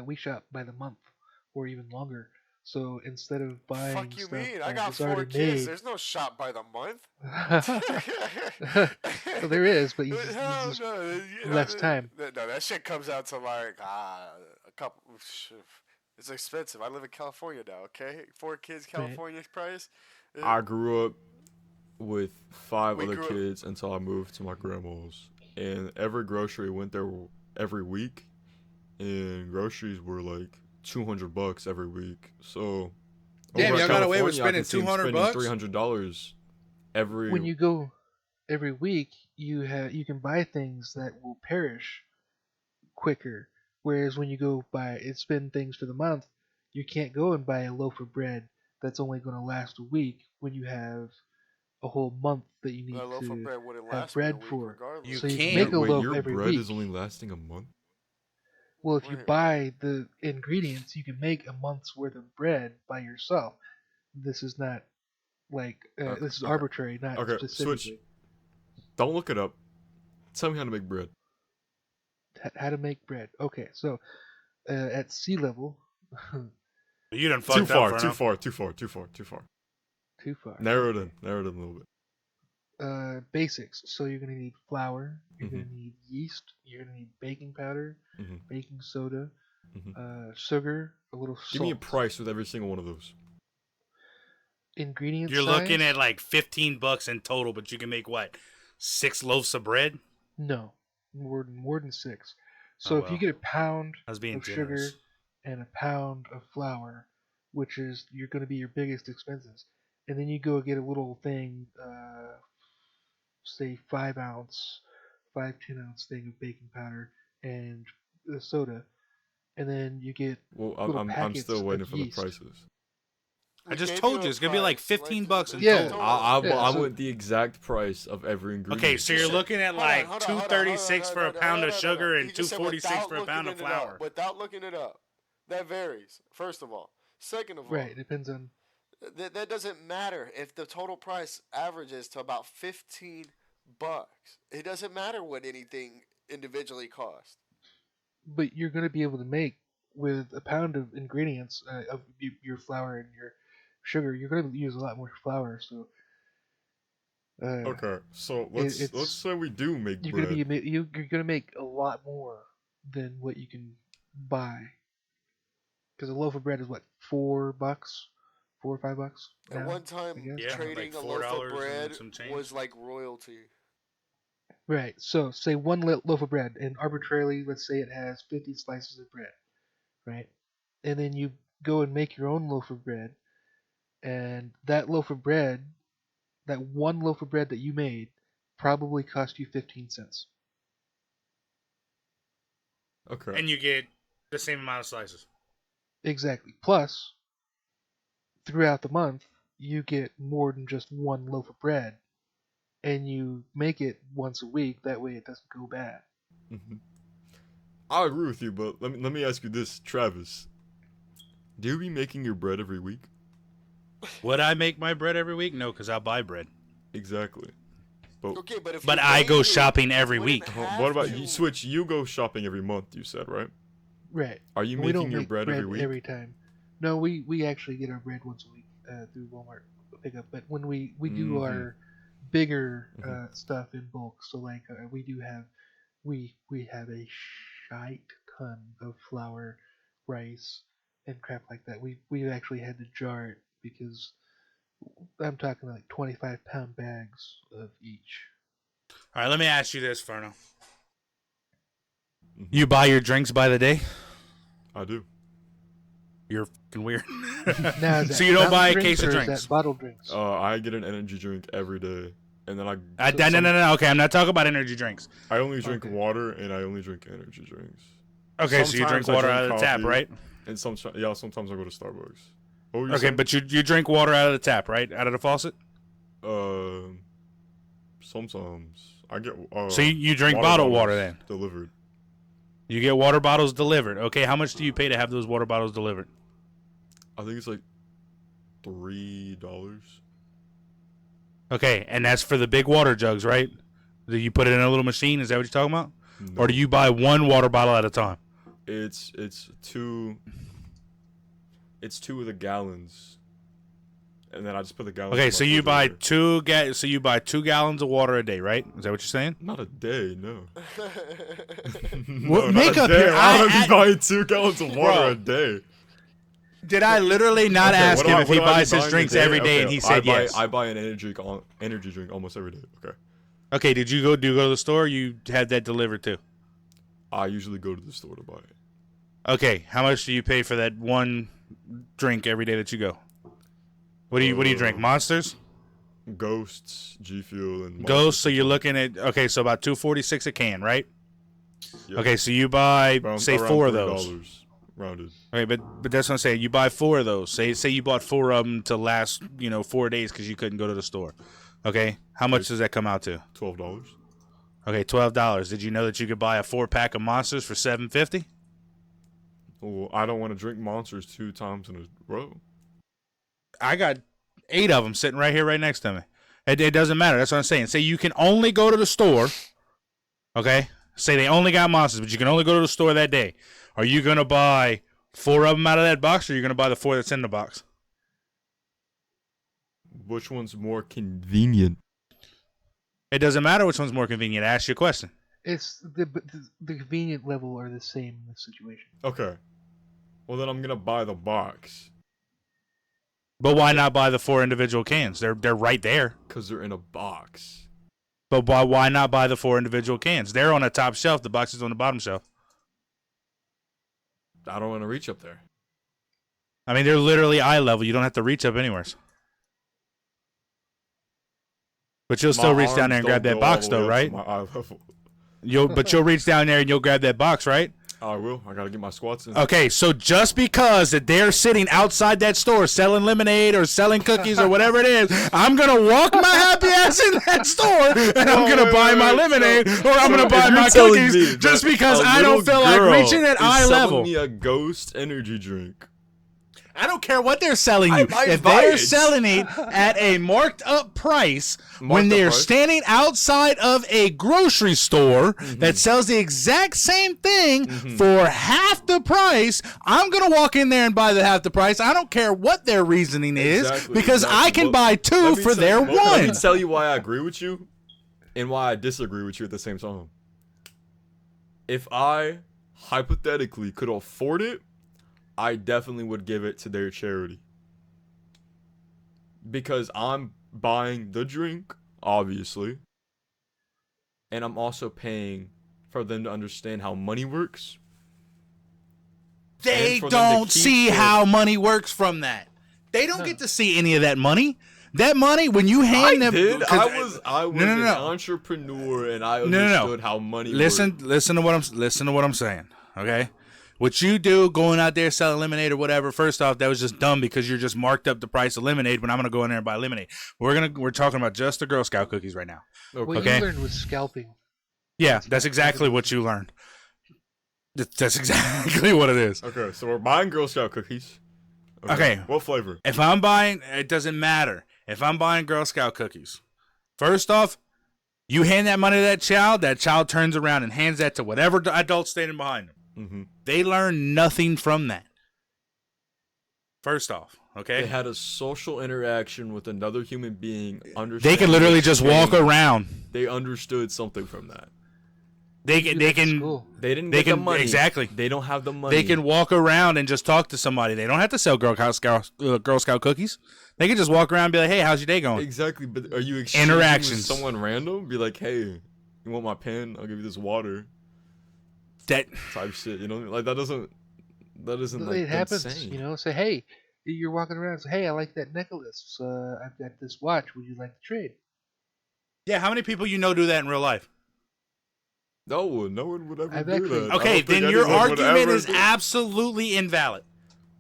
we shop by the month or even longer. So instead of buying Fuck you stuff mean? I that got is 4 already kids. made, There's no shop by the month. well, there is, but you Hell just no. less time. No, that shit comes out to like a couple. It's expensive. I live in California now. Okay, 4 kids, California price. I grew up with 5 We other grew up- kids until I moved to my grandma's, and every grocery went there every week, and groceries were like $200 every week. So Damn, over y'all in got away with California, I can spending see them spending $200? $300 every. When you go every week, you can buy things that will perish quicker. Whereas when you go buy spend things for the month, you can't go and buy a loaf of bread that's only going to last a week when you have a whole month that you A need loaf of to bread wouldn't have last me a bread week for. regardless. You So you can can't. make a Wait, loaf your every bread week. is only lasting a month? Well, if you Wait. buy the ingredients, you can make a month's worth of bread by yourself. This is not like this is Okay. arbitrary, not Okay, specifically. switch. Don't look it up. Tell me how to make bread. How to make bread. Okay, so at sea level, You done Too fucked up far, for too now. far, too far, too far, too far. too far. Narrow it in a little bit. Basics. So you're gonna need flour. You're Mhm. gonna need yeast. You're gonna need baking powder, Mhm. baking soda, Mhm. sugar, a little salt. Give me a price with every single one of those. Ingredient You're size? looking at like $15 in total, but you can make what? 6 loaves of bread? No, more than 6. Oh, So if you well. get a pound I was being of generous. sugar and a pound of flour, which is you're going to be your biggest expenses, and then you go get a little thing, say 5 ounce, 10 ounce thing of baking powder and soda, and then you get Well, little I'm packets still waiting of for the yeast. prices. I just gave told a you, it's gonna be like price, 15 bucks in Yeah. total. I so- want the exact price of every ingredient. Okay, so you're Just- looking at hold on, like hold on, hold on, $2.36 for a hold on, pound hold of on, sugar hold on. and He just said $2.46 without for a pound of looking it up. flour. Without looking it up. That varies, first of all. Second of all, Right, it depends on. that doesn't matter if the total price averages to about $15. It doesn't matter what anything individually costs. But you're going to be able to make with a pound of ingredients of your flour and your sugar. You're going to use a lot more flour, so Okay, so it's let's say we do make you're bread. going to be you're going to make a lot more than what you can buy. Because a loaf of bread is what, $4, $4 or $5 At now, one I time, guess? Yeah, trading like a loaf $4 of bread and some change. was like royalty. Right. So say one loaf of bread, and arbitrarily, let's say it has 50 slices of bread, right? And then you go and make your own loaf of bread, and that loaf of bread, that one loaf of bread that you made, probably cost you 15 cents. Okay. And you get the same amount of slices. Exactly. Plus, throughout the month, you get more than just one loaf of bread, and you make it once a week. That way, it doesn't go bad. Mhm. I agree with you, but let me ask you this, Travis. Do you be making your bread every week? Would I make my bread every week? No, because I'll buy bread. Exactly. But Okay, but if But you I made go it, shopping you every wouldn't week. have what about to. you? Switch. You go shopping every month. You said, right? Right. Are you And we don't making your make bread every week? every time. No, we actually get our bread once a week. through Walmart pickup. But when we do Mhm. our bigger Mhm. stuff in bulk, so like we do have we have a shite ton of flour, rice, and crap like that. We've actually had to jar it because I'm talking like 25-pound bags of each. All right, let me ask you this, Ferno. Mhm. You buy your drinks by the day? I do. You're fucking weird. Now is that So you don't fountain buy a drinks case of or drinks? Is that bottled drinks? I get an energy drink every day, and then No. Okay, I'm not talking about energy drinks. I only drink Okay. water, and I only drink energy drinks. Okay, so you drink Sometimes I water drink out of the tap, coffee, right? And sometimes I go to Starbucks. What were you Okay, saying? but you drink water out of the tap, right? Out of the faucet? Sometimes I get. So you drink bottled water bottles then? delivered. You get water bottles delivered. Okay, how much do you pay to have those water bottles delivered? I think it's like $3. Okay, and that's for the big water jugs, right? Do you put it in a little machine? Is that what you're talking about? No. Or do you buy one water bottle at a time? It's two. It's 2 of the gallons, and then I just put the gallons. Okay, in my so you buy refrigerator. 2 gallons of water a day, right? Is that what you're saying? Not a day, no. What- no, make not a up day. your- I don't I- be buying 2 gallons of water Bro. a day. Did I literally not Okay, ask what do him I- if what he do I be buys his buying a drinks day? every day, Okay, and he said yes? I buy an energy drink almost every day. Okay. Okay, do you go to the store? Or you had that delivered too? I usually go to the store to buy it. Okay, how much do you pay for that one drink every day that you go? What do you drink? Monsters? Ghosts, G Fuel, and Ghosts. So you're looking at so about $2.46 a can, right? Yep. Okay, so you buy Around 4 of those. $3 rounded. Okay, but that's what I'm saying. You buy 4 of those. Say you bought 4 of them to last 4 days because you couldn't go to the store. Okay, how much does that come out to? $12. Okay, $12. Did you know that you could buy a 4-pack of Monsters for $7.50? Well, I don't want to drink Monsters 2 times in a row. I got 8 of them sitting right here, right next to me. It doesn't matter. That's what I'm saying. Say you can only go to the store. Okay, say they only got Monsters, but you can only go to the store that day. Are you gonna buy 4 of them out of that box, or are you gonna buy the 4 that's in the box? Which one's more convenient? It doesn't matter which one's more convenient. I ask you a question. It's the convenient level are the same in this situation. Okay. Well, then I'm gonna buy the box. But why not buy the 4 individual cans? They're right there. Because they're in a box. But why not buy the 4 individual cans? They're on the top shelf. The box is on the bottom shelf. I don't want to reach up there. I mean, they're literally eye level. You don't have to reach up anywhere. But you'll still My reach down there and arms grab don't that go all box, the way though, up to right? my eye level. You'll reach down there and you'll grab that box, right? I will. I gotta get my squats in. Okay, so just because that they're sitting outside that store selling lemonade or selling cookies or whatever it is, I'm gonna walk my happy ass in that store and I'm gonna buy my lemonade or I'm gonna buy my cookies just because I don't feel like reaching at eye level. Me a Ghost energy drink. I don't care what they're selling you. might If buy they're it. selling it at a marked up price when Marked up they're price? standing outside of a grocery store Mm-hmm. that sells the exact same thing for half the price, I'm going to walk in there and buy the half the price. I don't care what their reasoning is because I can Well, buy 2 let me for tell- their well, Let 1. me tell you why I agree with you and why I disagree with you at the same time. If I hypothetically could afford it, I definitely would give it to their charity. Because I'm buying the drink, obviously, and I'm also paying for them to understand how money works. They and for them to don't keep see the- how money works from that. They don't get to see any of that money. That money, when you hand I them... did. 'cause- I was No. an entrepreneur, and I No. understood how money Listen worked. to what I'm saying, okay? What you do going out there selling lemonade or whatever, first off, that was just dumb because you're just marked up the price of lemonade when I'm gonna go in there and buy lemonade. We're talking about just the Girl Scout cookies right now. What Okay. you learned was scalping. Yeah, that's exactly what you learned. That's exactly what it is. Okay, so we're buying Girl Scout cookies. Okay. What flavor? If I'm buying, it doesn't matter. If I'm buying Girl Scout cookies, first off, you hand that money to that child turns around and hands that to whatever adult standing behind them. Mm-hmm. They learn nothing from that. First off, Okay, They had a social interaction with another human being. they can literally just walk around. They understood something from that. They You can do they that in can school. They didn't They get the can- money. exactly. They don't have the money. they can walk around and just talk to somebody. They don't have to sell Girl Scout cookies. They can just walk around and be like, "Hey, how's your day going?" Exactly, but are you exchanging Interactions. with someone random? Be like, hey, you want my pen? I'll give you this water. That Type shit, you know? Like, that isn't like It happens, insane. you know. Say, hey, you're walking around. Say, hey, I like that necklace. I've got this watch. Would you like to trade? yeah. How many people you know do that in real life? No one would ever I've do actually- that. I Okay, don't think then your anyone would argument ever is do- absolutely invalid.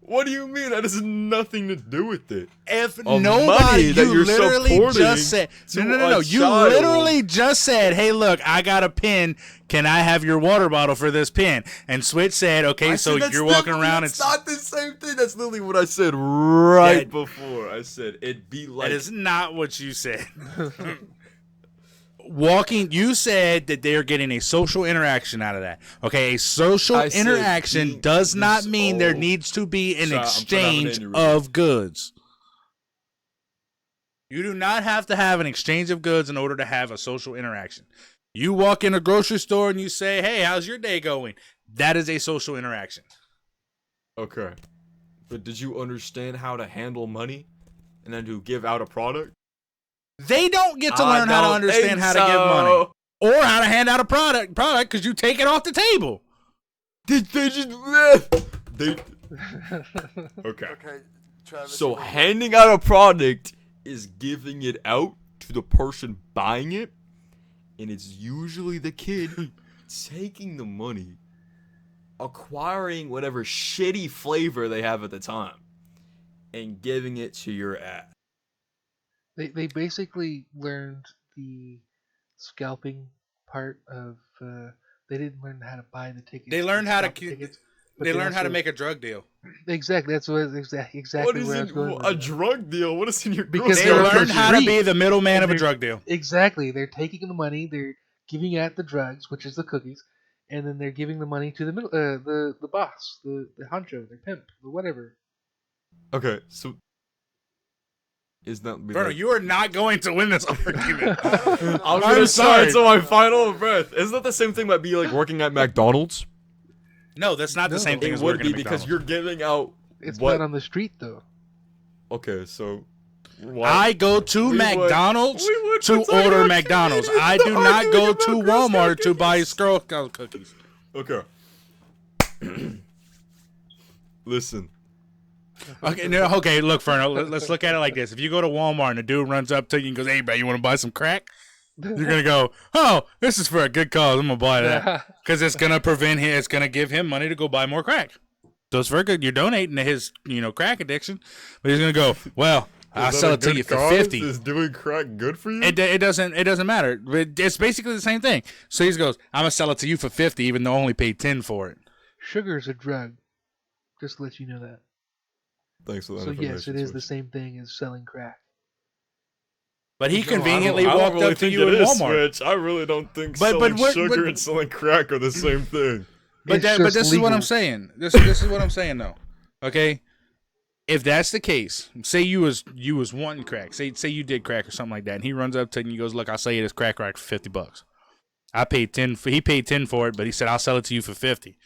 What do you mean? That has nothing to do with it. If Of nobody, money that you you're literally supporting just said, to no. a You child. literally just said, "Hey, look, I got a pen. Can I have your water bottle for this pen?" And Switch said, "Okay, I so said that's you're walking literally- around and It's not the same thing. That's literally what I said right That- before. I said it'd be like. that is not what you said." Walking, you said that they're getting a social interaction out of that. Okay, a social I said interaction being- does not this- mean there oh. needs to be an Sorry, I'm trying to have an exchange aneurysm. of goods. You do not have to have an exchange of goods in order to have a social interaction. You walk in a grocery store and you say, "Hey, how's your day going?" That is a social interaction. Okay. But did you understand how to handle money and then to give out a product? They don't get to I learn how to don't understand think how to give money so. or how to hand out a product because you take it off the table. Did they just they Okay. Okay, Travis. So you- handing out a product is giving it out to the person buying it, and it's usually the kid taking the money, acquiring whatever shitty flavor they have at the time, and giving it to your ass. They basically learned the scalping part of. They didn't learn how to buy the tickets. They learned how to scalp the tickets, but They learned how to also- make a drug deal. Exactly. That's what exactly What is where I was it? going. A with that. drug deal? What is in your Because They they're grocery on the learned how to street, be the middleman and of a they're- drug deal. Exactly. They're taking the money. They're giving out the drugs, which is the cookies, and then they're giving the money to the middle, the boss, the honcho, the pimp, the whatever. Okay, so is that Verno, you are not going to win this argument. I'm I'm gonna sorry. try to my final breath. Isn't that the same thing about be like working at McDonald's? No, that's not the No. same thing It as would working be at because McDonald's. you're giving out It's what? not on the street though. Okay, so why? I go to We would- McDonald's we would to talk order about McDonald's. comedians I do not arguing go about to Girl Scout Walmart to buy cookies. Girl Scout cookies. Okay. Listen. Okay, no, okay. Look, Ferno, let's look at it like this. If you go to Walmart and a dude runs up to you and goes, "Hey, bro, you want to buy some crack?" You're gonna go, "Oh, this is for a good cause. I'm gonna buy that because it's gonna prevent him. It's gonna give him money to go buy more crack. So it's very good. You're donating to his, crack addiction. But he's gonna go, well, I'll sell it to you for 50. Is doing crack good for you? It doesn't matter. It's basically the same thing. So he goes, I'm gonna sell it to you for 50, even though I only paid 10 for it. Sugar's a drug. Just to let you know that. Thanks for that So information. yes, it is the Switch. same thing as selling crack. But he No, I don't- conveniently I don't walked really up to think you it in is, Walmart. Switch. I really don't think But selling what- sugar what- and selling crack are the same thing. But It's that, but just this is what I'm legal. saying. This is what I'm saying though. Okay, if that's the case, say you was wanting crack. Say you did crack or something like that, and he runs up to you and he goes, "Look, I'll sell you this crack for $50. I paid 10. He paid 10 for it, but he said I'll sell it to you for 50.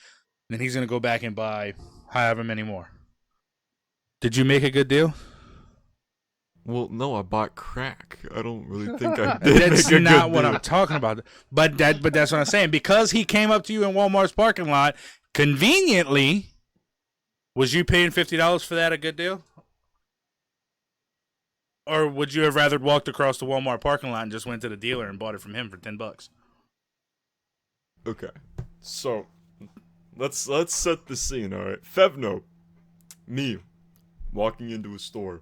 Then he's gonna go back and buy however many more. Did you make a good deal? Well, no, I bought crack. I don't really think I did. That's make a not good what deal. I'm talking about. But that's what I'm saying. Because he came up to you in Walmart's parking lot, conveniently, was you paying $50 for that a good deal? Or would you have rather walked across the Walmart parking lot and just went to the dealer and bought it from him for $10? Okay, so let's set the scene. All right, Fevno, me, walking into a store,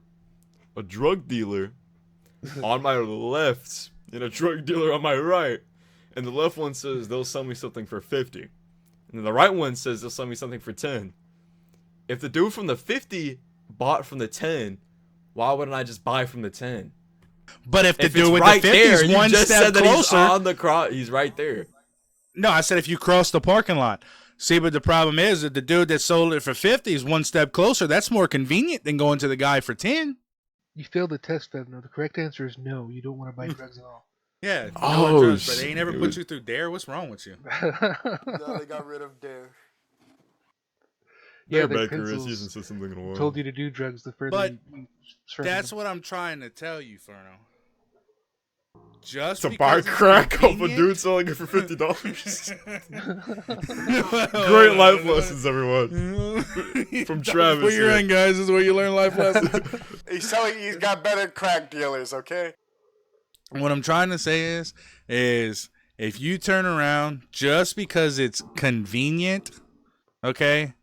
a drug dealer on my left and a drug dealer on my right, and the left one says they'll sell me something for 50, and then the right one says they'll sell me something for 10. If the dude from the 50 bought from the 10, why wouldn't I just buy from the 10? But if the If dude it's with right the 50 there, is you one just step said that closer. he's on the cross. He's right there. No, I said if you cross the parking lot. See, but the problem is that the dude that sold it for 50 is one step closer. That's more convenient than going to the guy for 10. You failed the test, Bevno. The correct answer is no. You don't want to buy drugs at all. Yeah. Oh, Drugs, but they ain't never put you through DARE. What's wrong with you? No, they got rid of DARE. Yeah, Their their baker is pencils using something in a while. told you to do drugs the further But you that's what I'm trying to tell you, Furno. Just to because buy it's crack off a convenient- dude selling it for $50. Great Great life lessons, everyone. From Travis. Put your here. in, guys. This is where you learn life lessons. He's got better crack dealers, okay? What I'm trying to say is if you turn around just because it's convenient, okay,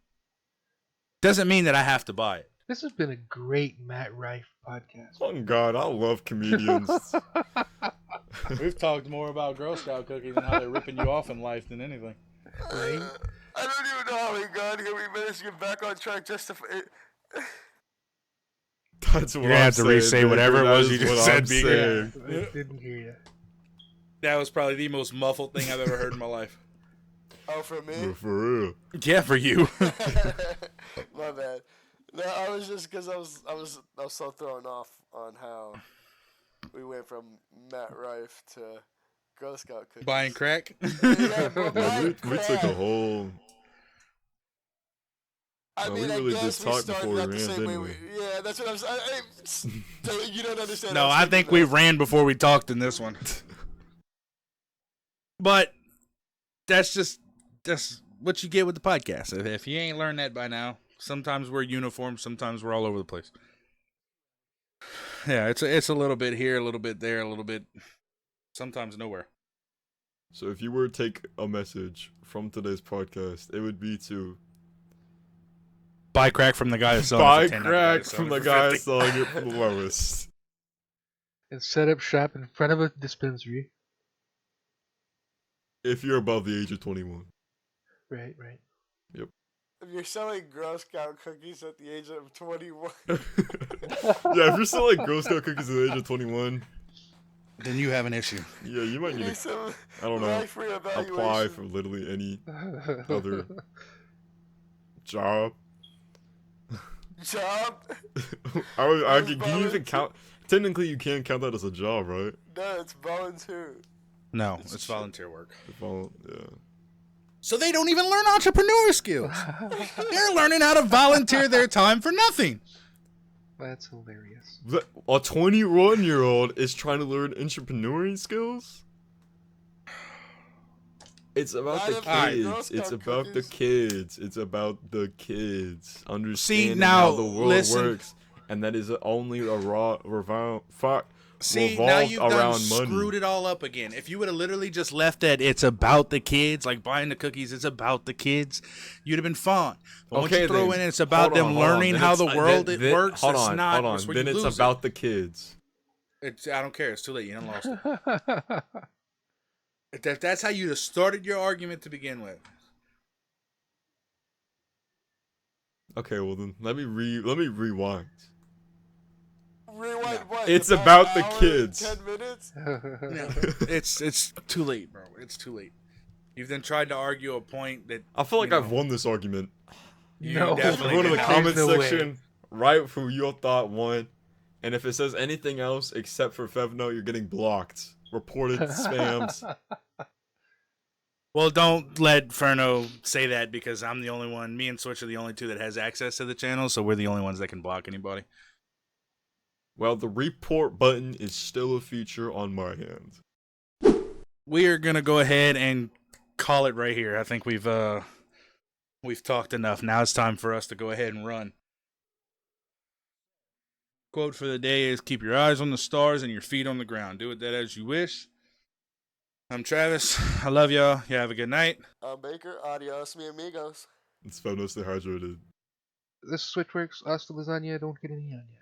doesn't mean that I have to buy it. This has been a great Matt Rife podcast. Oh God, I love comedians. We've talked more about Girl Scout cookies and how they're ripping you off in life than anything. Right? I don't even know how we got here. We managed to get back on track just to... That's what You're gonna I'm have to saying, re-say Baker. whatever it That was is you just what said, I'm Beaker. saying. I didn't hear you. That was probably the most muffled thing I've ever heard in my life. Oh, for me? For real. Yeah, for you. My bad. No, I was just because I was so thrown off on how we went from Matt Rife to Girl Scout cookies. Buying crack. Yeah, but Yeah, buying we took a crack. whole. I No, mean, we I really guess just we talked started before out we the ran, same way. didn't we? Yeah, that's what I'm saying. You don't understand. No, I'm I think we thinking ran before we talked in this one. But that's what you get with the podcast. If you ain't learned that by now, sometimes we're uniform, sometimes we're all over the place. Yeah, it's a little bit here, a little bit there, a little bit, sometimes nowhere. So if you were to take a message from today's podcast, it would be to Buy crack from the guy that's selling buy it for 10, crack that's from selling the it for guy 50. selling it for the lowest. And set up shop in front of a dispensary. If you're above the age of 21. Right, right. if you're selling Girl Scout cookies at the age of 21, Yeah, if you're selling Girl Scout cookies at the age of 21, Then you have an issue. yeah, you might you need need to, some I don't know, life reevaluation. apply for literally any other job. Job? Can you even count? Technically, you can count that as a job, right? No, it's volunteer. No, it's volunteer work. Yeah. So they don't even learn entrepreneur skills. They're learning how to volunteer their time for nothing. That's hilarious. A 21-year-old is trying to learn entrepreneurial skills? It's about Not the if they're Girl kids. It's Scout about the cookies. kids. It's about the kids. Understanding now, how the world listen. works. And that is only a revolved See, now you've done around money. screwed it all up again. If you would have literally just left that it's about the kids, like buying the cookies, it's about the kids, you'd have been fine. But once you throw in it's about them learning Then how it's- the world then- works, hold it's on, not. hold on. It's where Then you it's lose about the kids. it. I don't care. It's too late. You done lost it. That's how you started your argument to begin with. Okay, well then let me rewind. Rewind what? It's The about past the hour, kids. 10 minutes? No, it's too late, bro. It's too late. You've then tried to argue a point that I feel like you I've know, won this argument. you No. definitely Go to the did not. comment no way. section, write who you thought won, and if it says anything else except for Fevno, you're getting blocked, reported, spams. Well, don't let Furno say that because I'm the only one. Me and Switch are the only two that has access to the channel, so we're the only ones that can block anybody. Well, the report button is still a feature on my hand. We are gonna go ahead and call it right here. I think we've talked enough. Now it's time for us to go ahead and run. Quote for the day is: "Keep your eyes on the stars and your feet on the ground. Do with that as you wish." I'm Travis. I love y'all. You have a good night. I'm Baker. Adios, mi amigos. It's Fevno, stay hydrated. This Switchworks, hasta lasagna, don't get any on ya.